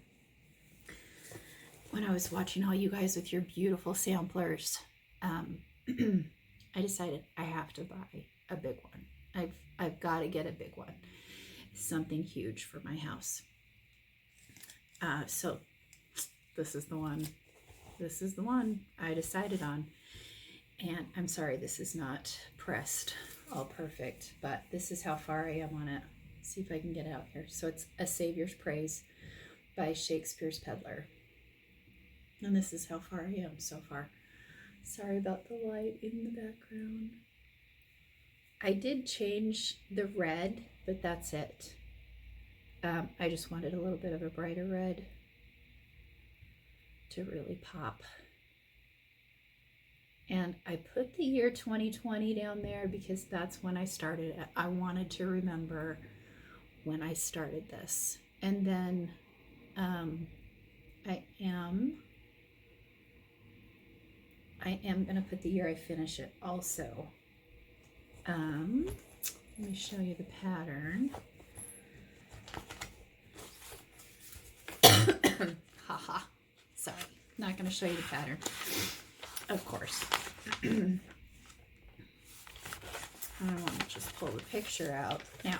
when I was watching all you guys with your beautiful samplers, I decided I have to buy a big one. I've got to get a big one, something huge for my house. So this is the one. This is the one I decided on. And I'm sorry, this is not pressed all perfect, but this is how far I am on it. See if I can get it out here. So it's A Savior's Praise by Shakespeare's Peddler. And this is how far I am so far. Sorry about the light in the background. I did change the red, but that's it. I just wanted a little bit of a brighter red to really pop. And I put the year 2020 down there because that's when I started it. I wanted to remember when I started this. And then I am going to put the year I finish it also. Let me show you the pattern. Haha, sorry, not going to show you the pattern. Of course. I want to just pull the picture out. Now,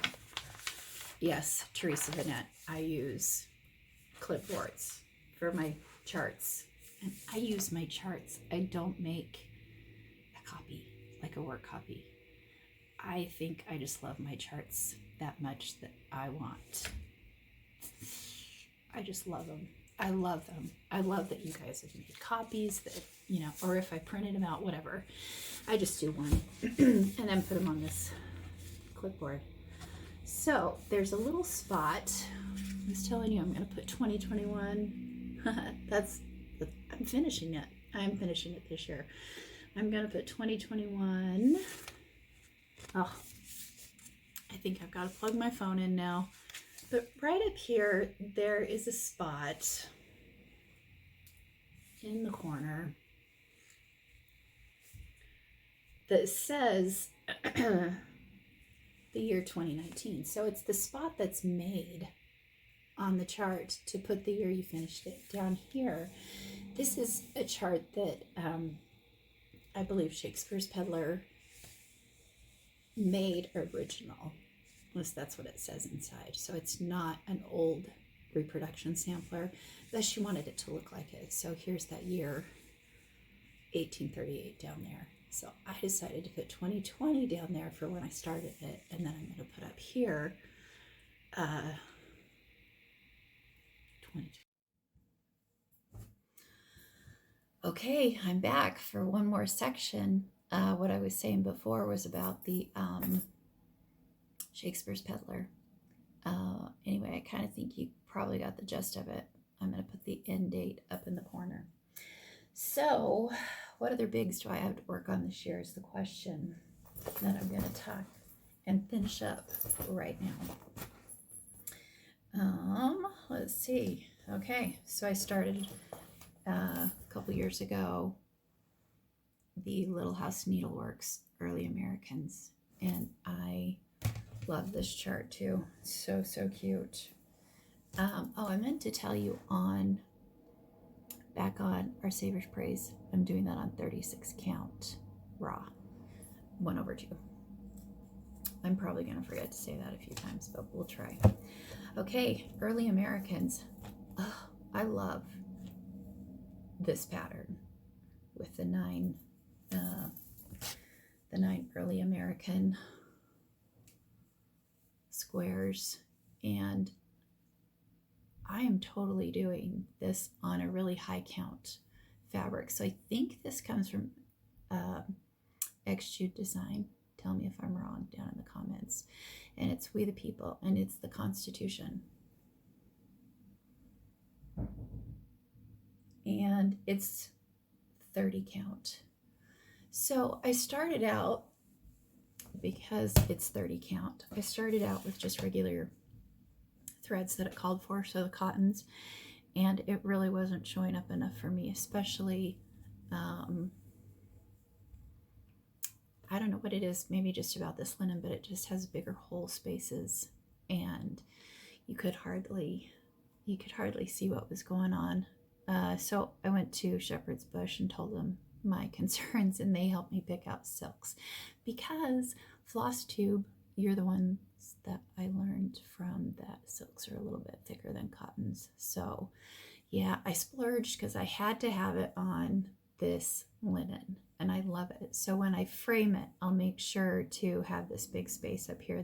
yes, Teresa Vanette, I use clipboards for my charts. And I use my charts. I don't make a copy, like a work copy. I think I just love my charts that much that I just love them. I love them. I love that you guys have made copies, that, you know, or if I printed them out, whatever. I just do one and then put them on this clipboard. So there's a little spot. I was telling you I'm going to put 2021. I'm finishing it. I'm finishing it this year. I'm going to put 2021. Oh, I think I've got to plug my phone in now. But right up here, there is a spot in the corner that says the year 2019. So it's the spot that's made on the chart to put the year you finished it. Down here, this is a chart that I believe Shakespeare's Peddler made original. At least that's what it says inside. So it's not an old reproduction sampler, but she wanted it to look like it. So here's that year, 1838 down there. So I decided to put 2020 down there for when I started it, and then I'm going to put up here 2020. Okay, I'm back for one more section. What I was saying before was about the Shakespeare's Peddler. Anyway, I kind of think you probably got the gist of it. I'm going to put the end date up in the corner. So, what other bigs do I have to work on this year is the question that I'm going to talk and finish up right now. Let's see. Okay, so I started a couple years ago the Little House Needleworks Early Americans, and I love this chart too. So cute. Oh, I meant to tell you back on Our Savior's Praise, I'm doing that on 36 count raw, 1/2. I'm probably going to forget to say that a few times, but we'll try. Okay, Early Americans. Oh, I love this pattern with the 9 Early American squares, and I am totally doing this on a really high count fabric. So I think this comes from Extrude Design. Tell me if I'm wrong down in the comments. And it's We the People, and it's the Constitution. And it's 30 count. So I started out, because it's 30 count, I started out with just regular threads that it called for, so the cottons, and it really wasn't showing up enough for me, especially I don't know what it is, maybe just about this linen, but it just has bigger hole spaces, and you could hardly see what was going on. So I went to Shepherd's Bush and told them my concerns, and they helped me pick out silks, because Flosstube, you're the ones that I learned from that silks are a little bit thicker than cottons. So yeah, I splurged because I had to have it on this linen, and I love it. So when I frame it, I'll make sure to have this big space up here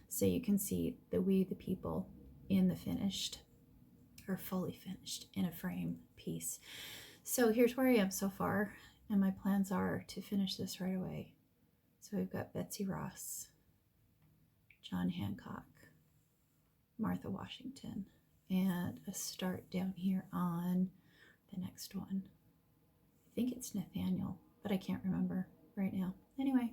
so you can see the We the People in the finished, or fully finished, in a frame piece. So here's where I am so far, and my plans are to finish this right away. So we've got Betsy Ross, John Hancock, Martha Washington, and a start down here on the next one. I think it's Nathaniel, but I can't remember right now. Anyway,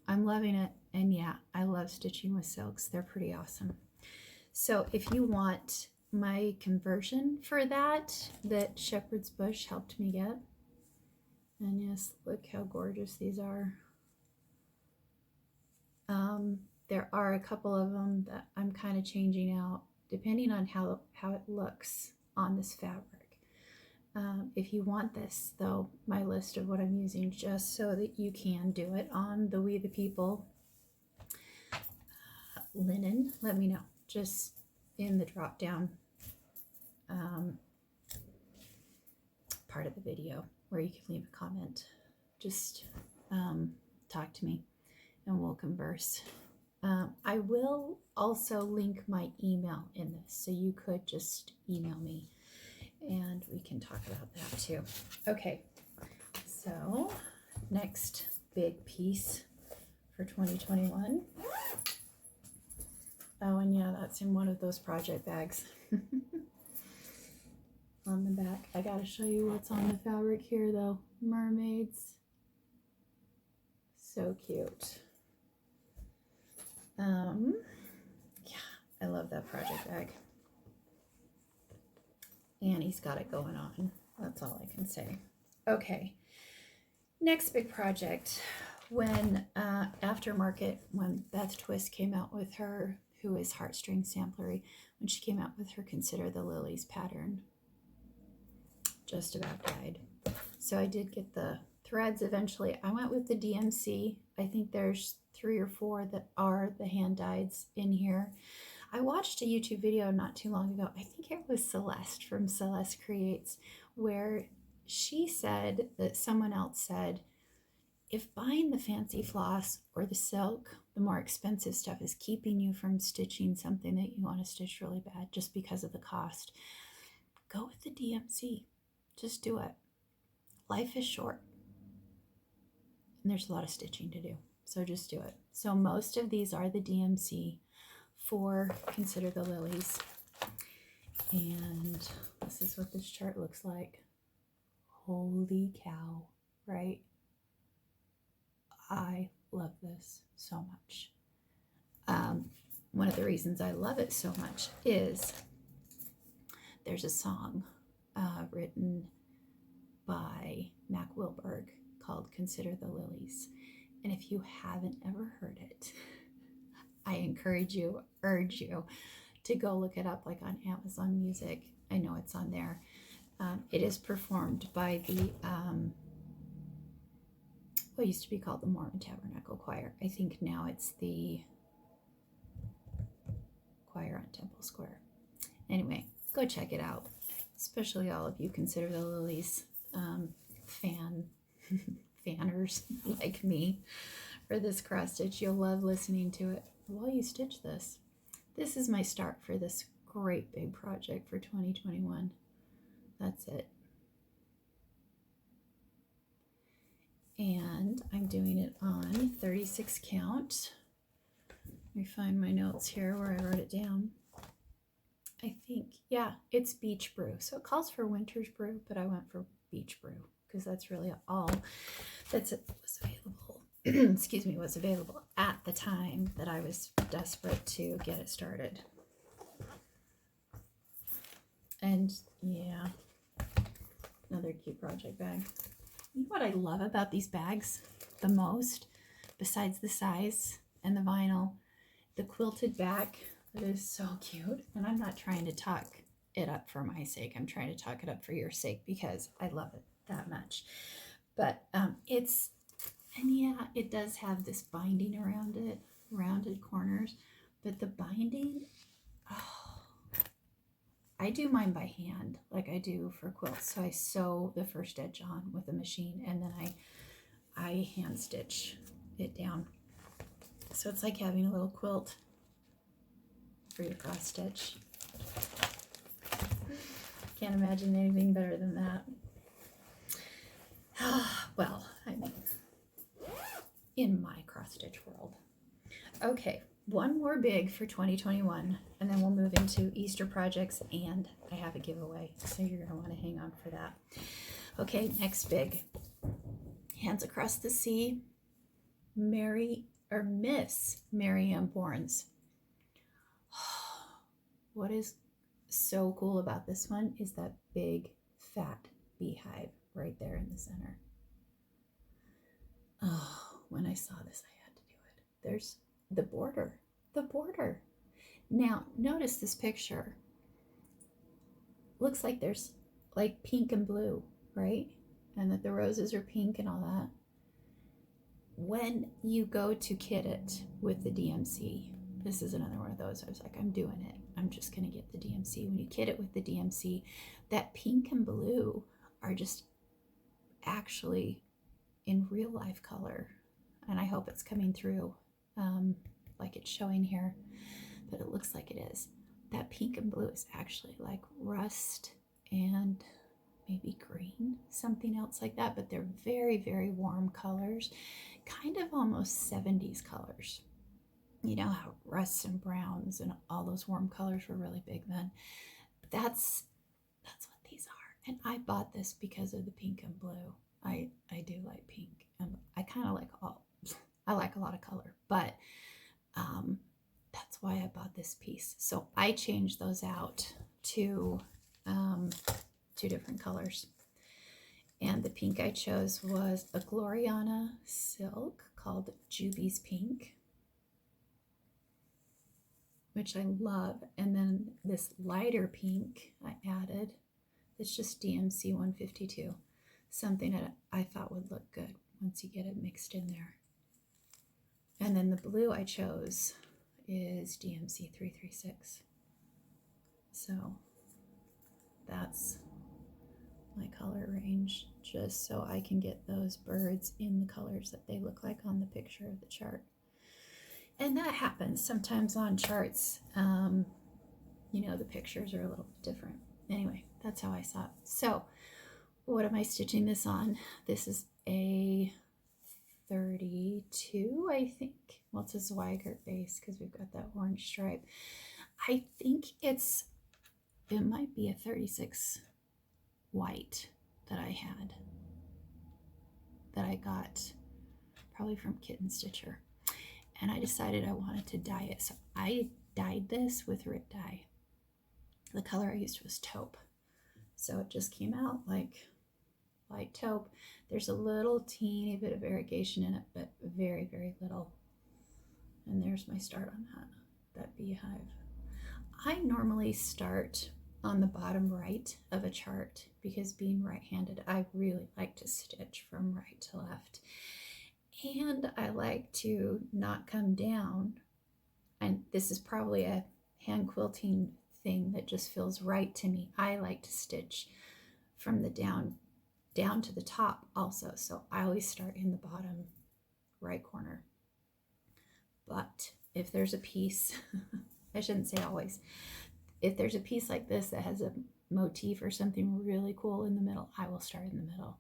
I'm loving it, and yeah, I love stitching with silks. They're pretty awesome. So if you want my conversion for that Shepherd's Bush helped me get, and yes, look how gorgeous these are. There are a couple of them that I'm kind of changing out depending on how it looks on this fabric. If you want this, though, my list of what I'm using, just so that you can do it on the We the People linen, let me know. Just in the drop down part of the video where you can leave a comment. Just talk to me and we'll converse. I will also link my email in this, so you could just email me and we can talk about that too. Okay, so next big piece for 2021. Oh, and yeah, that's in one of those project bags. On the back. I gotta show you what's on the fabric here though. Mermaids. So cute. Yeah, I love that project bag. Annie's got it going on. That's all I can say. Okay. Next big project. When Aftermarket, when Beth Twist came out with her, who is Heartstring Samplery, when she came out with her Consider the Lilies pattern, just about died. So I did get the threads eventually. I went with the DMC. I think there's 3 or 4 that are the hand dyeds in here. I watched a YouTube video not too long ago. I think it was Celeste from Celeste Creates, where she said that someone else said, if buying the fancy floss or the silk, the more expensive stuff, is keeping you from stitching something that you want to stitch really bad just because of the cost, go with the DMC. Just do it. Life is short. And there's a lot of stitching to do. So just do it. So most of these are the DMC for Consider the Lilies. And this is what this chart looks like. Holy cow, right? I love this so much. One of the reasons I love it so much is there's a song written by Mac Wilberg called Consider the Lilies. And if you haven't ever heard it, I urge you to go look it up, like on Amazon Music. I know it's on there. It is performed by the what used to be called the Mormon Tabernacle Choir. I think now it's the choir on Temple Square. Anyway, go check it out. Especially all of you Consider the Lilies fanners like me for this cross stitch. You'll love listening to it while you stitch this. This is my start for this great big project for 2021. That's it. And I'm doing it on 36 count. Let me find my notes here where I wrote it down. I think, yeah, it's Beach Brew. So it calls for Winter's Brew, but I went for Beach Brew because that's really all that was available. Excuse me, was available at the time that I was desperate to get it started. And yeah, another cute project bag. You know what I love about these bags the most, besides the size and the vinyl? The quilted back. That is so cute. And I'm not trying to talk it up for my sake. I'm trying to talk it up for your sake because I love it that much. But and yeah, it does have this binding around it, rounded corners. But the binding, oh, I do mine by hand, like I do for quilts. So I sew the first edge on with a machine, and then I hand stitch it down. So it's like having a little quilt for your cross stitch. Can't imagine anything better than that. Well, I mean, in my cross stitch world. Okay, one more big for 2021, and then we'll move into Easter projects, and I have a giveaway, so you're gonna want to hang on for that. Okay, next big. Hands Across the Sea, Miss Mary Ann Bourne's. What is so cool about this one is that big fat beehive right there in the center. Oh, when I saw this, I had to do it. There's the border. Now, notice this picture. Looks like there's like pink and blue, right? And that the roses are pink and all that. When you go to kit it with the DMC, this is another one of those. I was like, I'm doing it. I'm just going to get the DMC. When you kit it with the DMC, that pink and blue are just actually in real life color. And I hope it's coming through like it's showing here, but it looks like it is. That pink and blue is actually like rust and maybe green, something else like that, but they're very, very warm colors, kind of almost 70s colors. You know how rusts and browns and all those warm colors were really big then. That's what these are. And I bought this because of the pink and blue. I do like pink, and I kind of like I like a lot of color, but that's why I bought this piece. So I changed those out to 2 different colors. And the pink I chose was a Gloriana silk called Juby's Pink, which I love. And then this lighter pink I added. It's just DMC 152, something that I thought would look good once you get it mixed in there. And then the blue I chose is DMC 336. So that's my color range, just so I can get those birds in the colors that they look like on the picture of the chart. And that happens sometimes on charts. You know, the pictures are a little different. Anyway, that's how I saw it. So what am I stitching this on? This is a 32, I think. Well, it's a Zweigert base because we've got that orange stripe. I think it might be a 36 white that I had, that I got probably from Kitten Stitcher. And I decided I wanted to dye it. So I dyed this with Rit dye. The color I used was taupe. So it just came out like light taupe. There's a little teeny bit of variegation in it, but very, very little. And there's my start on that beehive. I normally start on the bottom right of a chart because being right-handed, I really like to stitch from right to left. And I like to not come down. And this is probably a hand quilting thing that just feels right to me. I like to stitch from the down to the top also. So I always start in the bottom right corner. But if there's a piece, I shouldn't say always, if there's a piece like this that has a motif or something really cool in the middle, I will start in the middle.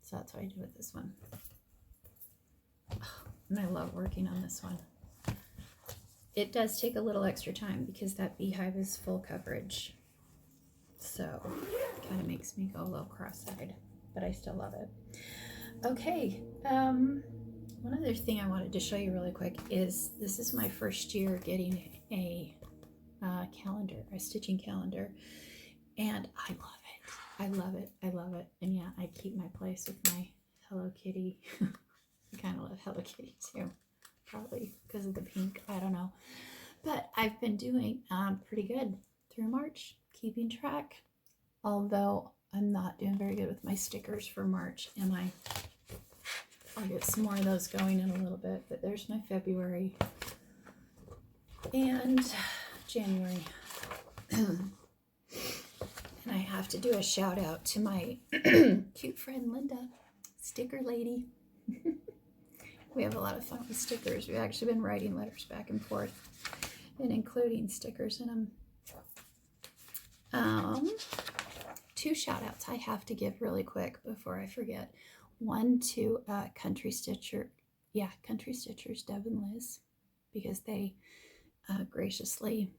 So that's what I do with this one. And I love working on this one. It does take a little extra time because that beehive is full coverage. So it kind of makes me go a little cross-eyed, but I still love it. Okay, one other thing I wanted to show you really quick is this is my first year getting a calendar, a stitching calendar, and I love it. I love it. I love it. And yeah, I keep my place with my Hello Kitty. I kind of love Hello Kitty too, probably because of the pink. I don't know, but I've been doing pretty good through March, keeping track. Although I'm not doing very good with my stickers for March, am I? I'll get some more of those going in a little bit, but there's my February and January. And I have to do a shout out to my cute friend Linda, sticker lady. We have a lot of fun with stickers. We've actually been writing letters back and forth and including stickers in them. 2 shout outs I have to give really quick before I forget. One to Country Stitchers, Deb and Liz, because they graciously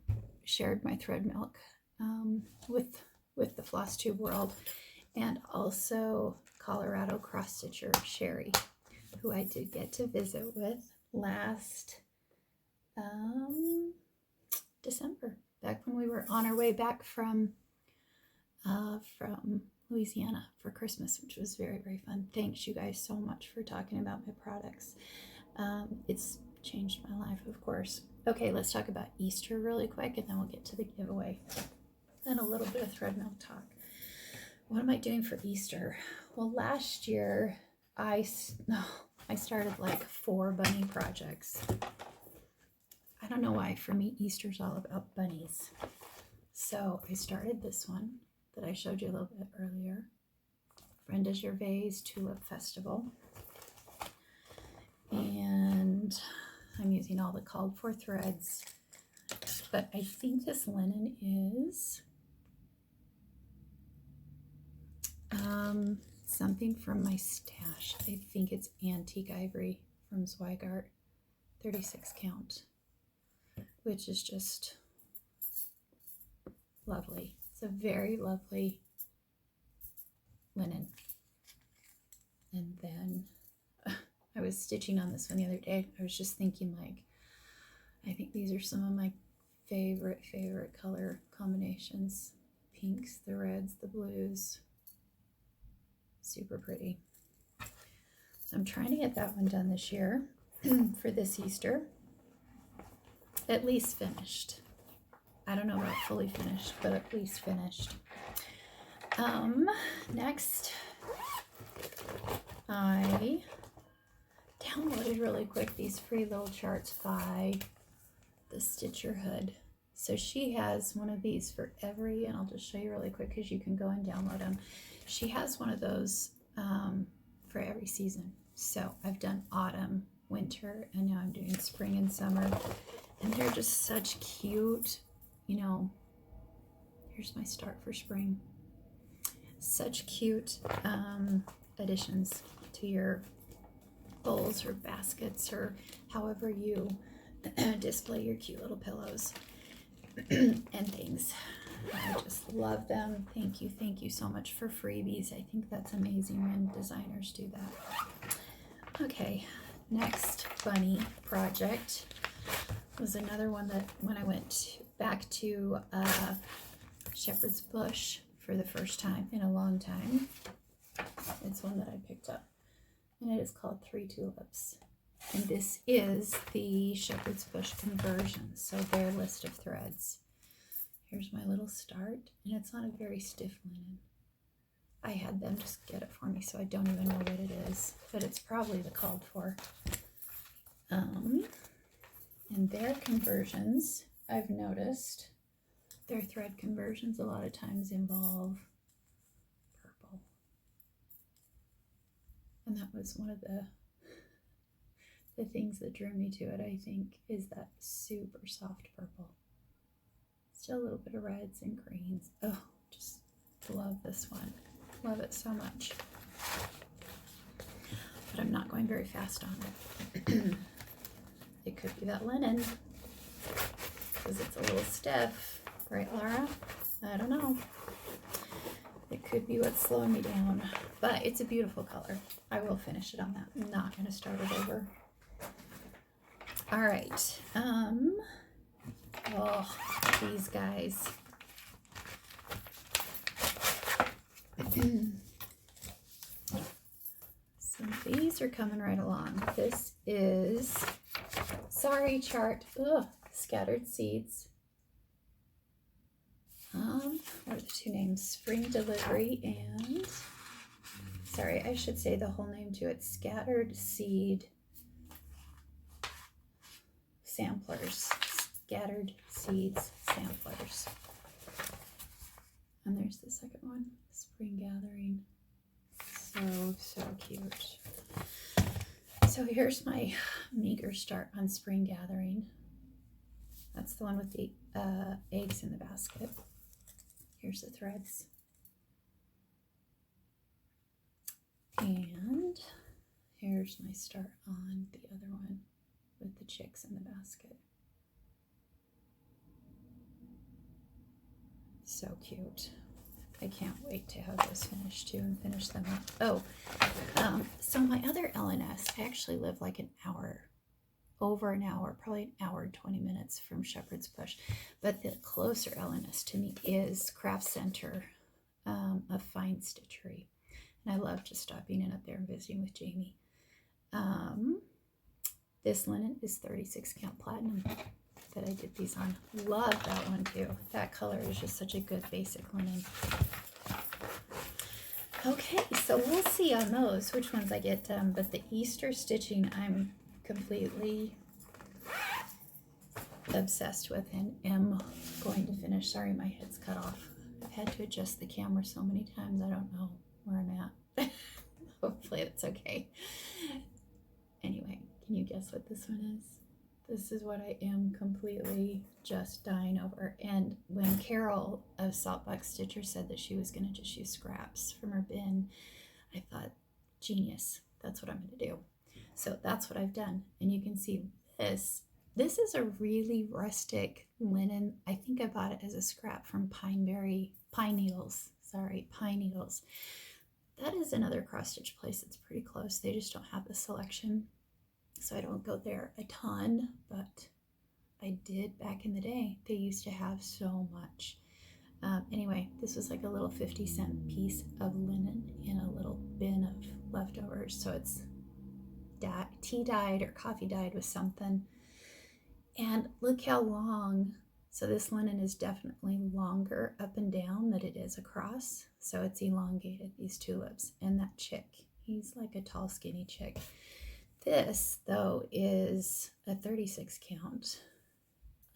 shared my thread milk with the Flosstube world, and also Colorado cross stitcher Sherry, who I did get to visit with last December, back when we were on our way back from Louisiana for Christmas, which was very, very fun. Thanks you guys so much for talking about my products. It's changed my life, of course. Okay, let's talk about Easter really quick, and then we'll get to the giveaway and a little bit of thread milk talk. What am I doing for Easter? Well, last year I started like 4 bunny projects. I don't know why. For me, Easter's all about bunnies. So I started this one that I showed you a little bit earlier, Brenda Gervais Tulip Festival. And I'm using all the called for threads, but I think this linen is Something from my stash. I think it's antique ivory from Zweigart, 36 count, which is just lovely. It's a very lovely linen. And then I was stitching on this one the other day. I was just thinking, like, I think these are some of my favorite color combinations. Pinks, the reds, the blues. Super pretty. So I'm trying to get that one done this year for this Easter. At least finished. I don't know about fully finished, but at least finished. Next, I downloaded really quick these free little charts by the Stitcher Hood. So she has one of these for every, and I'll just show you really quick because you can go and download them. She has one of those for every season. So I've done autumn, winter, and now I'm doing spring and summer. And they're just such cute, you know, here's my start for spring. Such cute additions to your bowls or baskets or however you display your cute little pillows and things. I just love them. Thank you so much for freebies. I think that's amazing when designers do that. Okay, next bunny project was another one that when I went back to Shepherd's Bush for the first time in a long time, it's one that I picked up, and it is called 3 Tulips. And this is the Shepherd's Bush conversion, so their list of threads. Here's my little start, and it's not a very stiff linen. I had them just get it for me, so I don't even know what it is, but it's probably the called for. And their conversions, I've noticed, their thread conversions a lot of times involve purple. And that was one of the things that drew me to it, I think, is that super soft purple. Still a little bit of reds and greens. Oh, just love this one. Love it so much. But I'm not going very fast on it. It could be that linen, because it's a little stiff. Right, Laura? I don't know. It could be what's slowing me down. But it's a beautiful color. I will finish it on that. I'm not going to start it over. All right. Oh, these guys. So these are coming right along. This is Sorry Chart. Ugh, Scattered Seeds. What are the two names? Spring Delivery and, sorry, I should say the whole name to it. Scattered Seed Samplers. Scattered Seeds Samplers. And there's the second one, Spring Gathering. So cute. So here's my meager start on Spring Gathering. That's the one with the eggs in the basket. Here's the threads. And here's my start on the other one with the chicks in the basket. So cute. I can't wait to have those finished too and finish them up. Oh, so my other LNS, I actually live like an hour, over an hour, probably an hour and 20 minutes from Shepherd's Bush. But the closer LNS to me is Craft Center of Fine Stitchery. And I love just stopping in up there and visiting with Jamie. This linen is 36 count platinum that I did these on. Love that one too. That color is just such a good basic linen. Okay, so we'll see on those which ones I get done, but the Easter stitching I'm completely obsessed with and am going to finish. Sorry, my head's cut off. I've had to adjust the camera so many times, I don't know where I'm at. Hopefully it's okay. Anyway, can you guess what this one is? This is what I am completely just dying over. And when Carol of Saltbox Stitcher said that she was going to just use scraps from her bin, I thought, genius, that's what I'm going to do. So that's what I've done. And you can see this. This is a really rustic linen. I think I bought it as a scrap from pine needles. That is another cross stitch place that's pretty close. They just don't have the selection, so I don't go there a ton, but I did back in the day. They used to have so much. Anyway, this was like a little 50-cent piece of linen in a little bin of leftovers. So it's tea dyed or coffee dyed with something. And look how long. So this linen is definitely longer up and down than it is across. So it's elongated, these tulips. And that chick, he's like a tall, skinny chick. This, though, is a 36 count.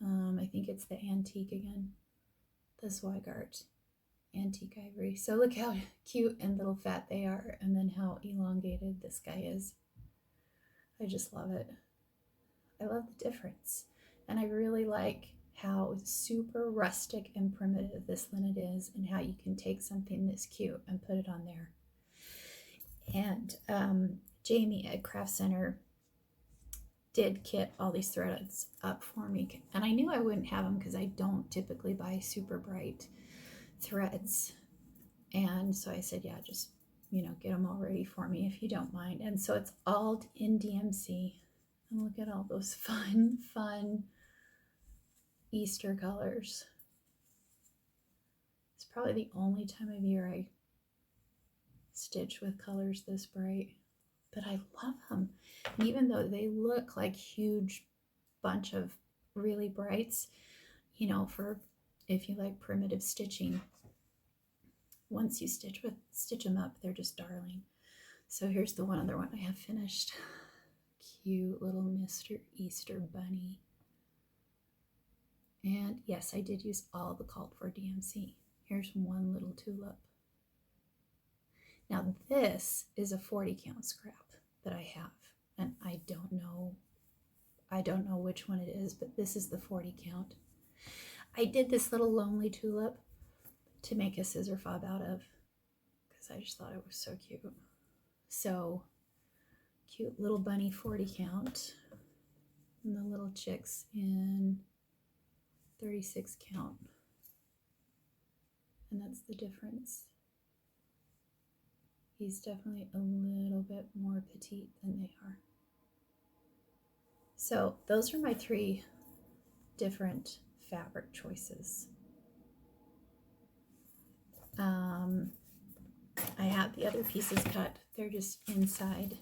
I think it's the antique again. The Zweigart antique ivory. So look how cute and little fat they are, and then how elongated this guy is. I just love it. I love the difference. And I really like how super rustic and primitive this linen is, and how you can take something this cute and put it on there. And Jamie at Craft Center did kit all these threads up for me. And I knew I wouldn't have them because I don't typically buy super bright threads. And so I said, yeah, just, get them all ready for me if you don't mind. And so it's all in DMC. And look at all those fun Easter colors. It's probably the only time of year I stitch with colors this bright, but I love them. And even though they look like huge bunch of really brights, for if you like primitive stitching, once you stitch them up, they're just darling. So here's the one other one I have finished. Cute little Mr. Easter Bunny. And yes, I did use all the called for DMC. Here's one little tulip. Now this is a 40 count scrap that I have, and I don't know which one it is, but this is the 40 count. I did this little lonely tulip to make a scissor fob out of because I just thought it was so cute. So cute little bunny 40 count, and the little chicks in 36 count, and that's the difference. He's definitely a little bit more petite than they are. So those are my 3 different fabric choices. I have the other pieces cut. They're just inside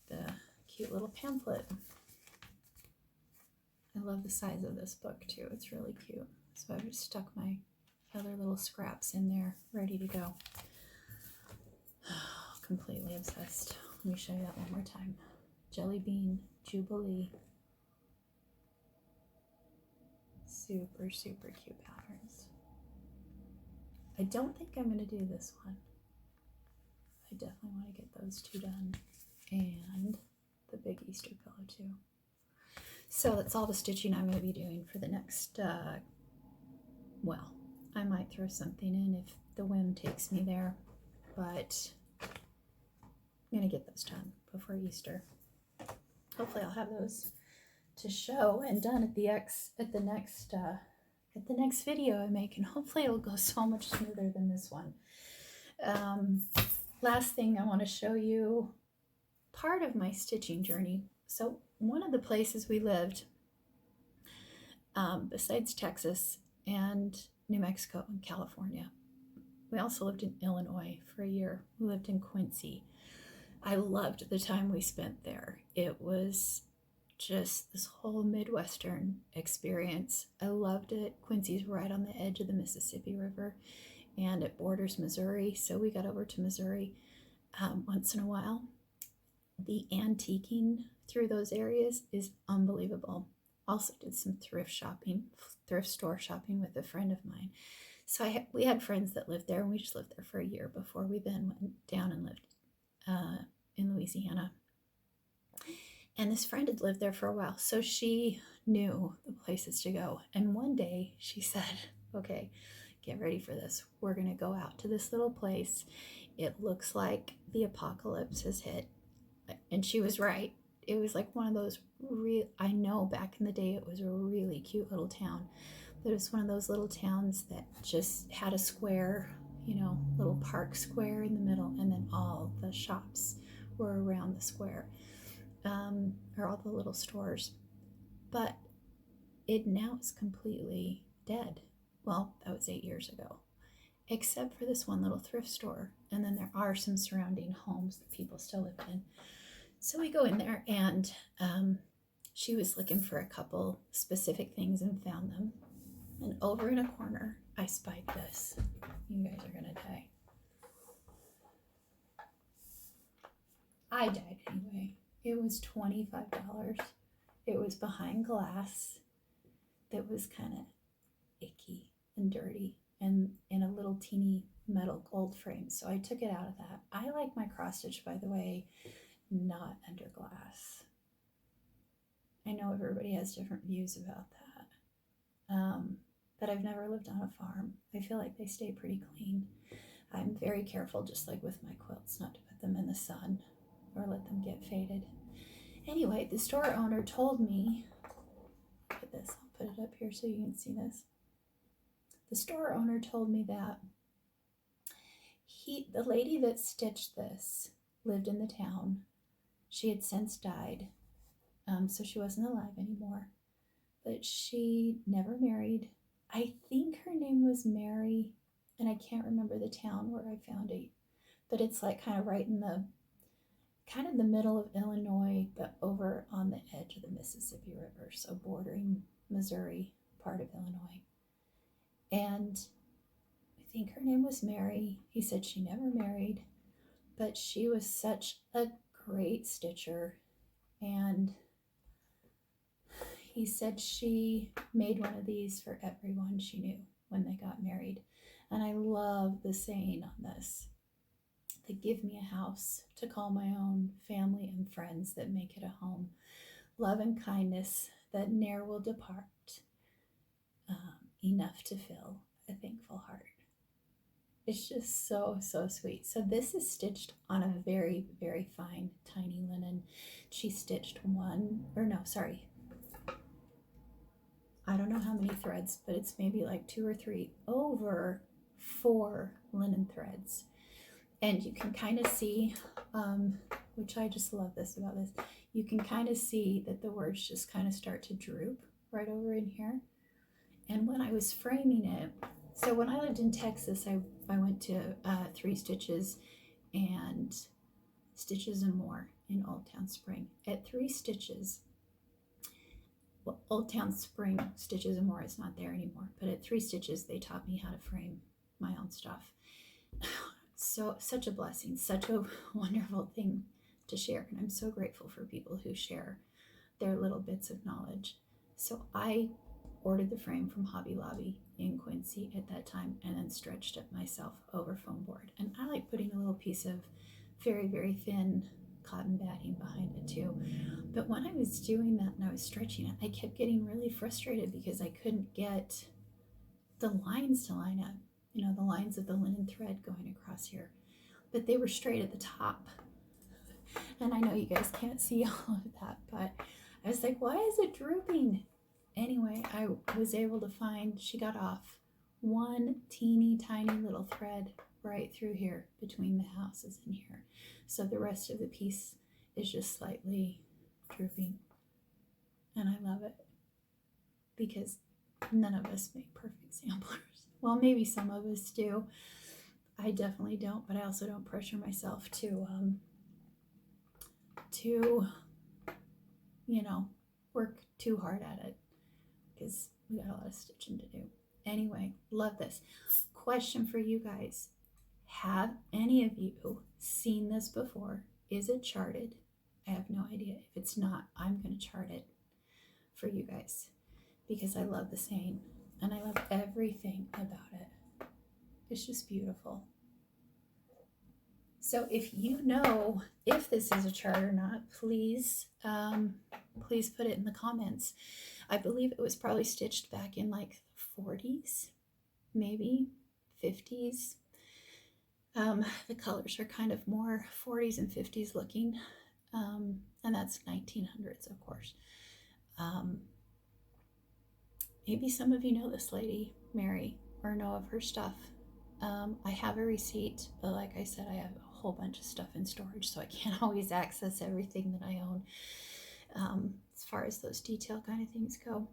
the cute little pamphlet. I love the size of this book too. It's really cute. So I've just stuck my other little scraps in there, ready to go. Completely obsessed. Let me show you that one more time. Jelly Bean Jubilee. Super cute patterns. I don't think I'm going to do this one. I definitely want to get those 2 done, and the big Easter pillow too. So that's all the stitching I'm going to be doing for the next, well, I might throw something in if the whim takes me there, but I'm going to get those done before Easter. Hopefully I'll have those to show and done at the next video I make, and hopefully it'll go so much smoother than this one. Last thing I want to show you, part of my stitching journey. So one of the places we lived, besides Texas and New Mexico and California, we also lived in Illinois for a year. We lived in Quincy. I loved the time we spent there. It was just this whole Midwestern experience. I loved it. Quincy's right on the edge of the Mississippi River, and it borders Missouri, so we got over to Missouri once in a while. The antiquing through those areas is unbelievable. Also did some thrift store shopping with a friend of mine. So we had friends that lived there, and we just lived there for a year before we then went down and lived in Louisiana. And this friend had lived there for a while, so she knew the places to go. And one day she said, okay, get ready for this. We're going to go out to this little place. It looks like the apocalypse has hit. And she was right. It was like one of those I know back in the day it was a really cute little town. But it was one of those little towns that just had a square, little park square in the middle, and then all the shops were around the square, or all the little stores. But it now is completely dead. Well, that was 8 years ago, except for this one little thrift store. And then there are some surrounding homes that people still live in. So we go in there, and she was looking for a couple specific things and found them. And over in a corner, I spied this. You guys are going to die. I died anyway. It was $25. It was behind glass that was kind of icky and dirty and in a little teeny metal gold frame. So I took it out of that. I like my cross stitch, by the way, not under glass. I know everybody has different views about that. But I've never lived on a farm. I feel like they stay pretty clean. I'm very careful, just like with my quilts, not to put them in the sun or let them get faded. Anyway, the store owner told me, look at this, I'll put it up here so you can see this. The store owner told me that the lady that stitched this lived in the town. She had since died, so she wasn't alive anymore. But she never married. I think her name was Mary, and I can't remember the town where I found it. But it's like kind of right in the middle of Illinois, but over on the edge of the Mississippi River, so bordering Missouri, part of Illinois. And I think her name was Mary. He said she never married, but she was such a great stitcher. And he said she made one of these for everyone she knew when they got married. And I love the saying on this: they give me a house to call my own, family and friends that make it a home, love and kindness that ne'er will depart, enough to fill a thankful heart. It's just so, so sweet. So this is stitched on a very, very fine, tiny linen. She stitched I don't know how many threads, but it's maybe like 2 or 3 over 4 linen threads. And you can kind of see, which I just love this about this, you can kind of see that the words just kind of start to droop right over in here. And when I was framing it, so when I lived in Texas, I went to 3 Stitches and Stitches and More in Old Town Spring. At 3 Stitches, well, Old Town Spring Stitches and More is not there anymore, but at 3 Stitches, they taught me how to frame my own stuff. So such a blessing, such a wonderful thing to share. And I'm so grateful for people who share their little bits of knowledge. So I ordered the frame from Hobby Lobby in Quincy at that time, and then stretched it myself over foam board. And I like putting a little piece of very, very thin cotton batting behind it too. But when I was doing that and I was stretching it, I kept getting really frustrated because I couldn't get the lines to line up, the lines of the linen thread going across here, but they were straight at the top. And I know you guys can't see all of that, but I was like, why is it drooping? Anyway, I was able to find, she got off one teeny tiny little thread right through here between the houses in here. So the rest of the piece is just slightly drooping. And I love it because none of us make perfect samplers. Well, maybe some of us do. I definitely don't, but I also don't pressure myself to work too hard at it, because we got a lot of stitching to do. Anyway, love this. Question for you guys. Have any of you seen this before? Is it charted? I have no idea. If it's not, I'm going to chart it for you guys because I love the saying and I love everything about it. It's just beautiful. So if you know if this is a chart or not, please put it in the comments. I believe it was probably stitched back in like the 40s, maybe 50s. The colors are kind of more 40s and 50s looking, and that's 1900s, of course. Maybe some of you know this lady, Mary, or know of her stuff. I have a receipt, but like I said, I have a whole bunch of stuff in storage, so I can't always access everything that I own, as far as those detail kind of things go.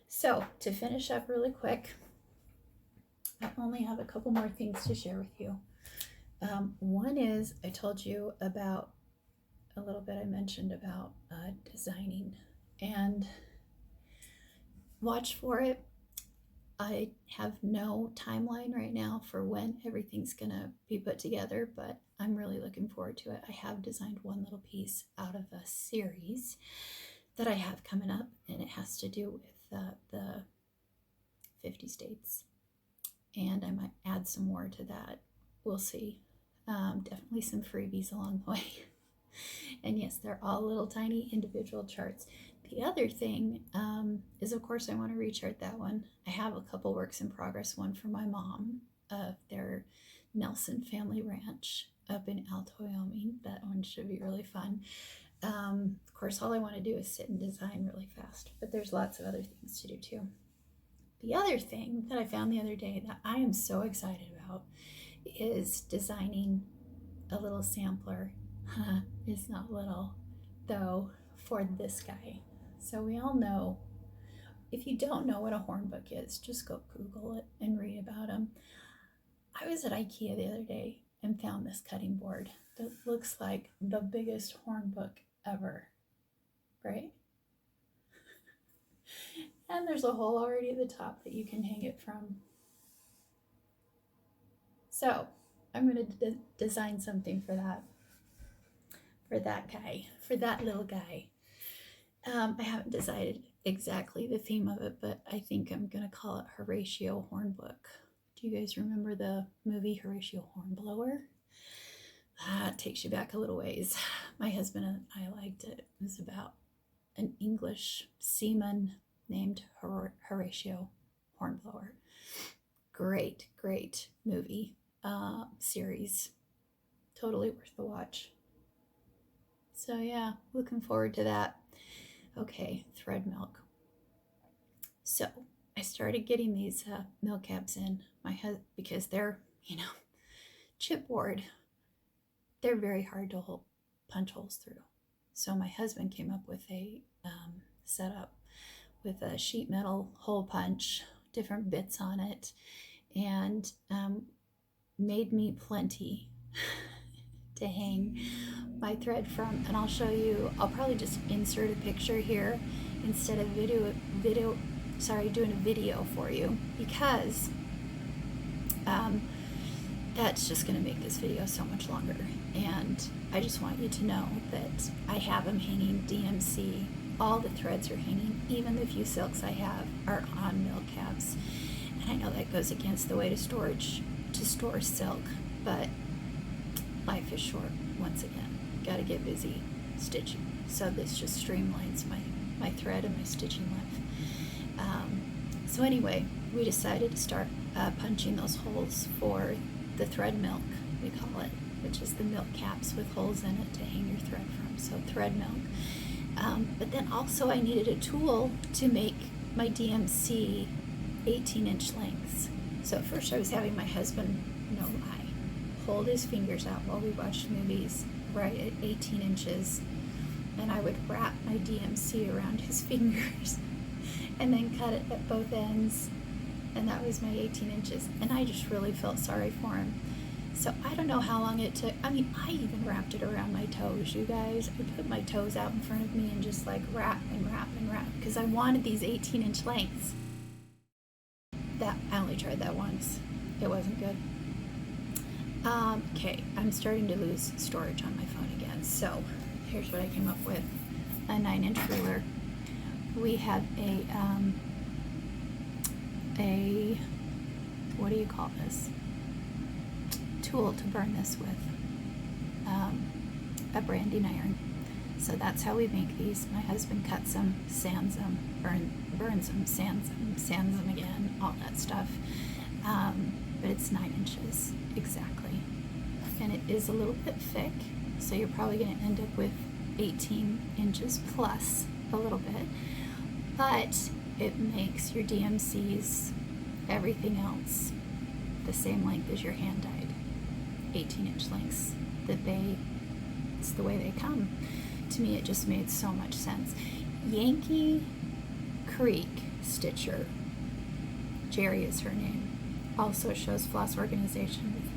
So to finish up really quick, I only have a couple more things to share with you. One is, I told you about a little bit, I mentioned about designing, and watch for it. I have no timeline right now for when everything's gonna be put together, but I'm really looking forward to it. I have designed one little piece out of a series that I have coming up, and it has to do with the 50 states, and I might add some more to that. We'll see. Definitely some freebies along the way. And yes, they're all little tiny individual charts. The other thing is, of course, I want to rechart that one. I have a couple works in progress, one for my mom of their Nelson family ranch up in Alto, Wyoming. That one should be really fun. Of course, all I want to do is sit and design really fast, but there's lots of other things to do too. The other thing that I found the other day that I am so excited about is designing a little sampler. It's not little, though, for this guy. So we all know, if you don't know what a hornbook is, just go Google it and read about them. I was at IKEA the other day and found this cutting board that looks like the biggest hornbook ever, right? And there's a hole already at the top that you can hang it from. So I'm going to design something for that guy, for that little guy. I haven't decided exactly the theme of it, but I think I'm going to call it Horatio Hornbook. Do you guys remember the movie Horatio Hornblower? It takes you back a little ways. My husband and I liked it. It was about an English seaman named Horatio Hornblower. Great, great movie, series. Totally worth the watch. So yeah, looking forward to that. Okay, thread milk. So I started getting these milk caps in because they're, chipboard. They're very hard to punch holes through. So my husband came up with a setup with a sheet metal hole punch, different bits on it, and made me plenty to hang my thread from. And I'll show you, I'll probably just insert a picture here instead of doing a video for you, because that's just going to make this video so much longer. And I just want you to know that I have them hanging DMC. All the threads are hanging. Even the few silks I have are on milk caps. And I know that goes against the way to store silk, but life is short. Once again, got to get busy stitching. So this just streamlines my thread and my stitching length. So anyway, we decided to start punching those holes for the thread milk, we call it, which is the milk caps with holes in it to hang your thread from. So thread milk. But then also I needed a tool to make my DMC 18-inch lengths. So at first I was having my husband, no lie, hold his fingers out while we watched movies right at 18 inches, and I would wrap my DMC around his fingers and then cut it at both ends, and that was my 18 inches. And I just really felt sorry for him. So I don't know how long it took. I mean, I even wrapped it around my toes, you guys. I put my toes out in front of me and just like wrap and wrap and wrap, because I wanted these 18-inch lengths. That I only tried that once. It wasn't good. Okay, I'm starting to lose storage on my phone again. So here's what I came up with. A 9-inch ruler. We have a what do you call this? Tool to burn this with. a branding iron. So that's how we make these. My husband cuts them, sands them, burns them, sands them again, all that stuff. But it's 9 inches exactly. And it is a little bit thick, so you're probably going to end up with 18 inches plus a little bit. But it makes your DMCs, everything else, the same length as your hand dyed, 18-inch lengths. It's the way they come. To me, it just made so much sense. Yankee Creek Stitcher, Jerry is her name, also shows floss organization with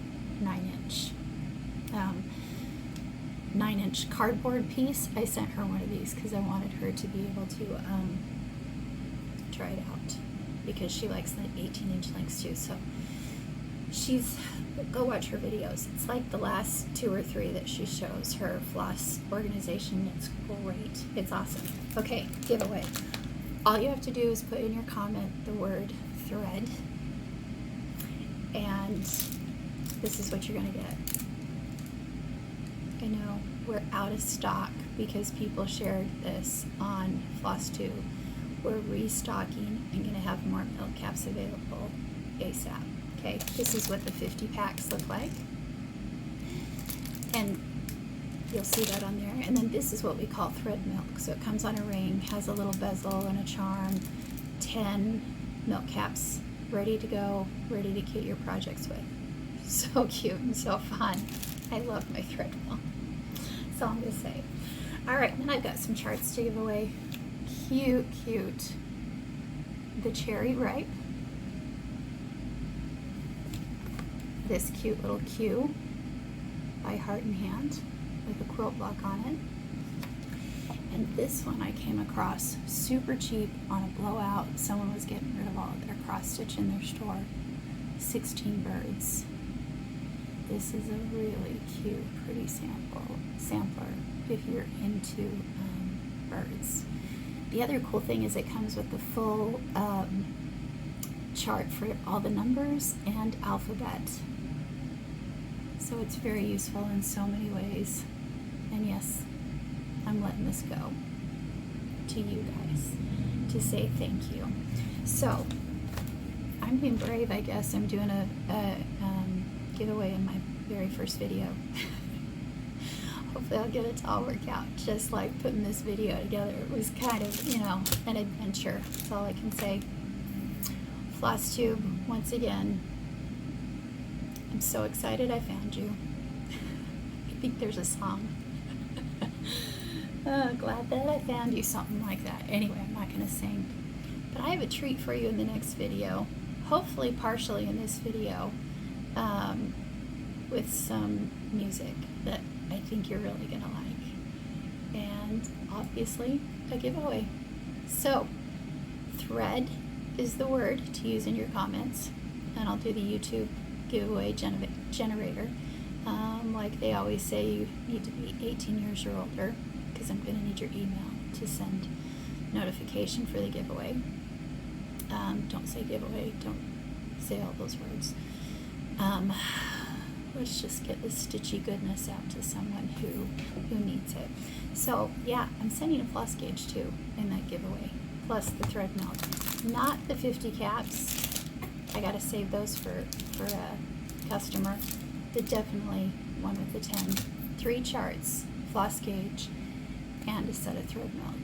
9-inch cardboard piece. I sent her one of these because I wanted her to be able to try it out, because she likes the 18-inch lengths too. So go watch her videos. It's like the last 2 or 3 that she shows, her floss organization. It's great. It's awesome. Okay, giveaway. All you have to do is put in your comment the word thread, and this is what you're going to get. I know we're out of stock because people shared this on Flosstube. We're restocking and going to have more milk caps available ASAP. Okay, this is what the 50 packs look like, and you'll see that on there. And then this is what we call thread milk. So it comes on a ring, has a little bezel and a charm, 10 milk caps ready to go, ready to kit your projects with. So cute and so fun. I love my thread milk. That's all I'm going to say. All right, then I've got some charts to give away. Cute, cute. The Cherry Ripe. This cute little Q by Heart and Hand with a quilt block on it. And this one I came across super cheap on a blowout. Someone was getting rid of all of their cross stitch in their store. 16 birds. This is a really cute, pretty sampler if you're into birds. The other cool thing is it comes with the full chart for all the numbers and alphabet. So it's very useful in so many ways. And yes, I'm letting this go to you guys to say thank you. So I'm being brave, I guess. I'm doing a giveaway in my very first video. Hopefully I'll get it to all work out, just like putting this video together. It was kind of, an adventure. That's all I can say. Flosstube, once again, I'm so excited I found you. I think there's a song. Glad that I found you, something like that. Anyway, I'm not going to sing. But I have a treat for you in the next video. Hopefully partially in this video, with some music that I think you're really going to like. And obviously a giveaway. So, thread is the word to use in your comments, and I'll do the YouTube giveaway generator. Like they always say, you need to be 18 years or older, because I'm going to need your email to send notification for the giveaway. Don't say giveaway, don't say all those words. Let's just get this stitchy goodness out to someone who needs it. So yeah, I'm sending a floss gauge too in that giveaway, plus the thread milk. Not the 50 caps. I gotta save those for a customer. But definitely one with the 10. 3 charts, floss gauge, and a set of thread milk.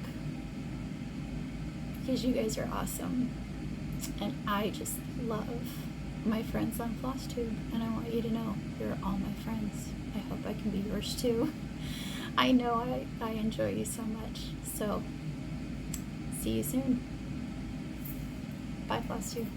Because you guys are awesome. And I just love my friends on Flosstube, and I want you to know you're all my friends. I hope I can be yours too. I know I enjoy you so much. So, see you soon. Bye, Flosstube.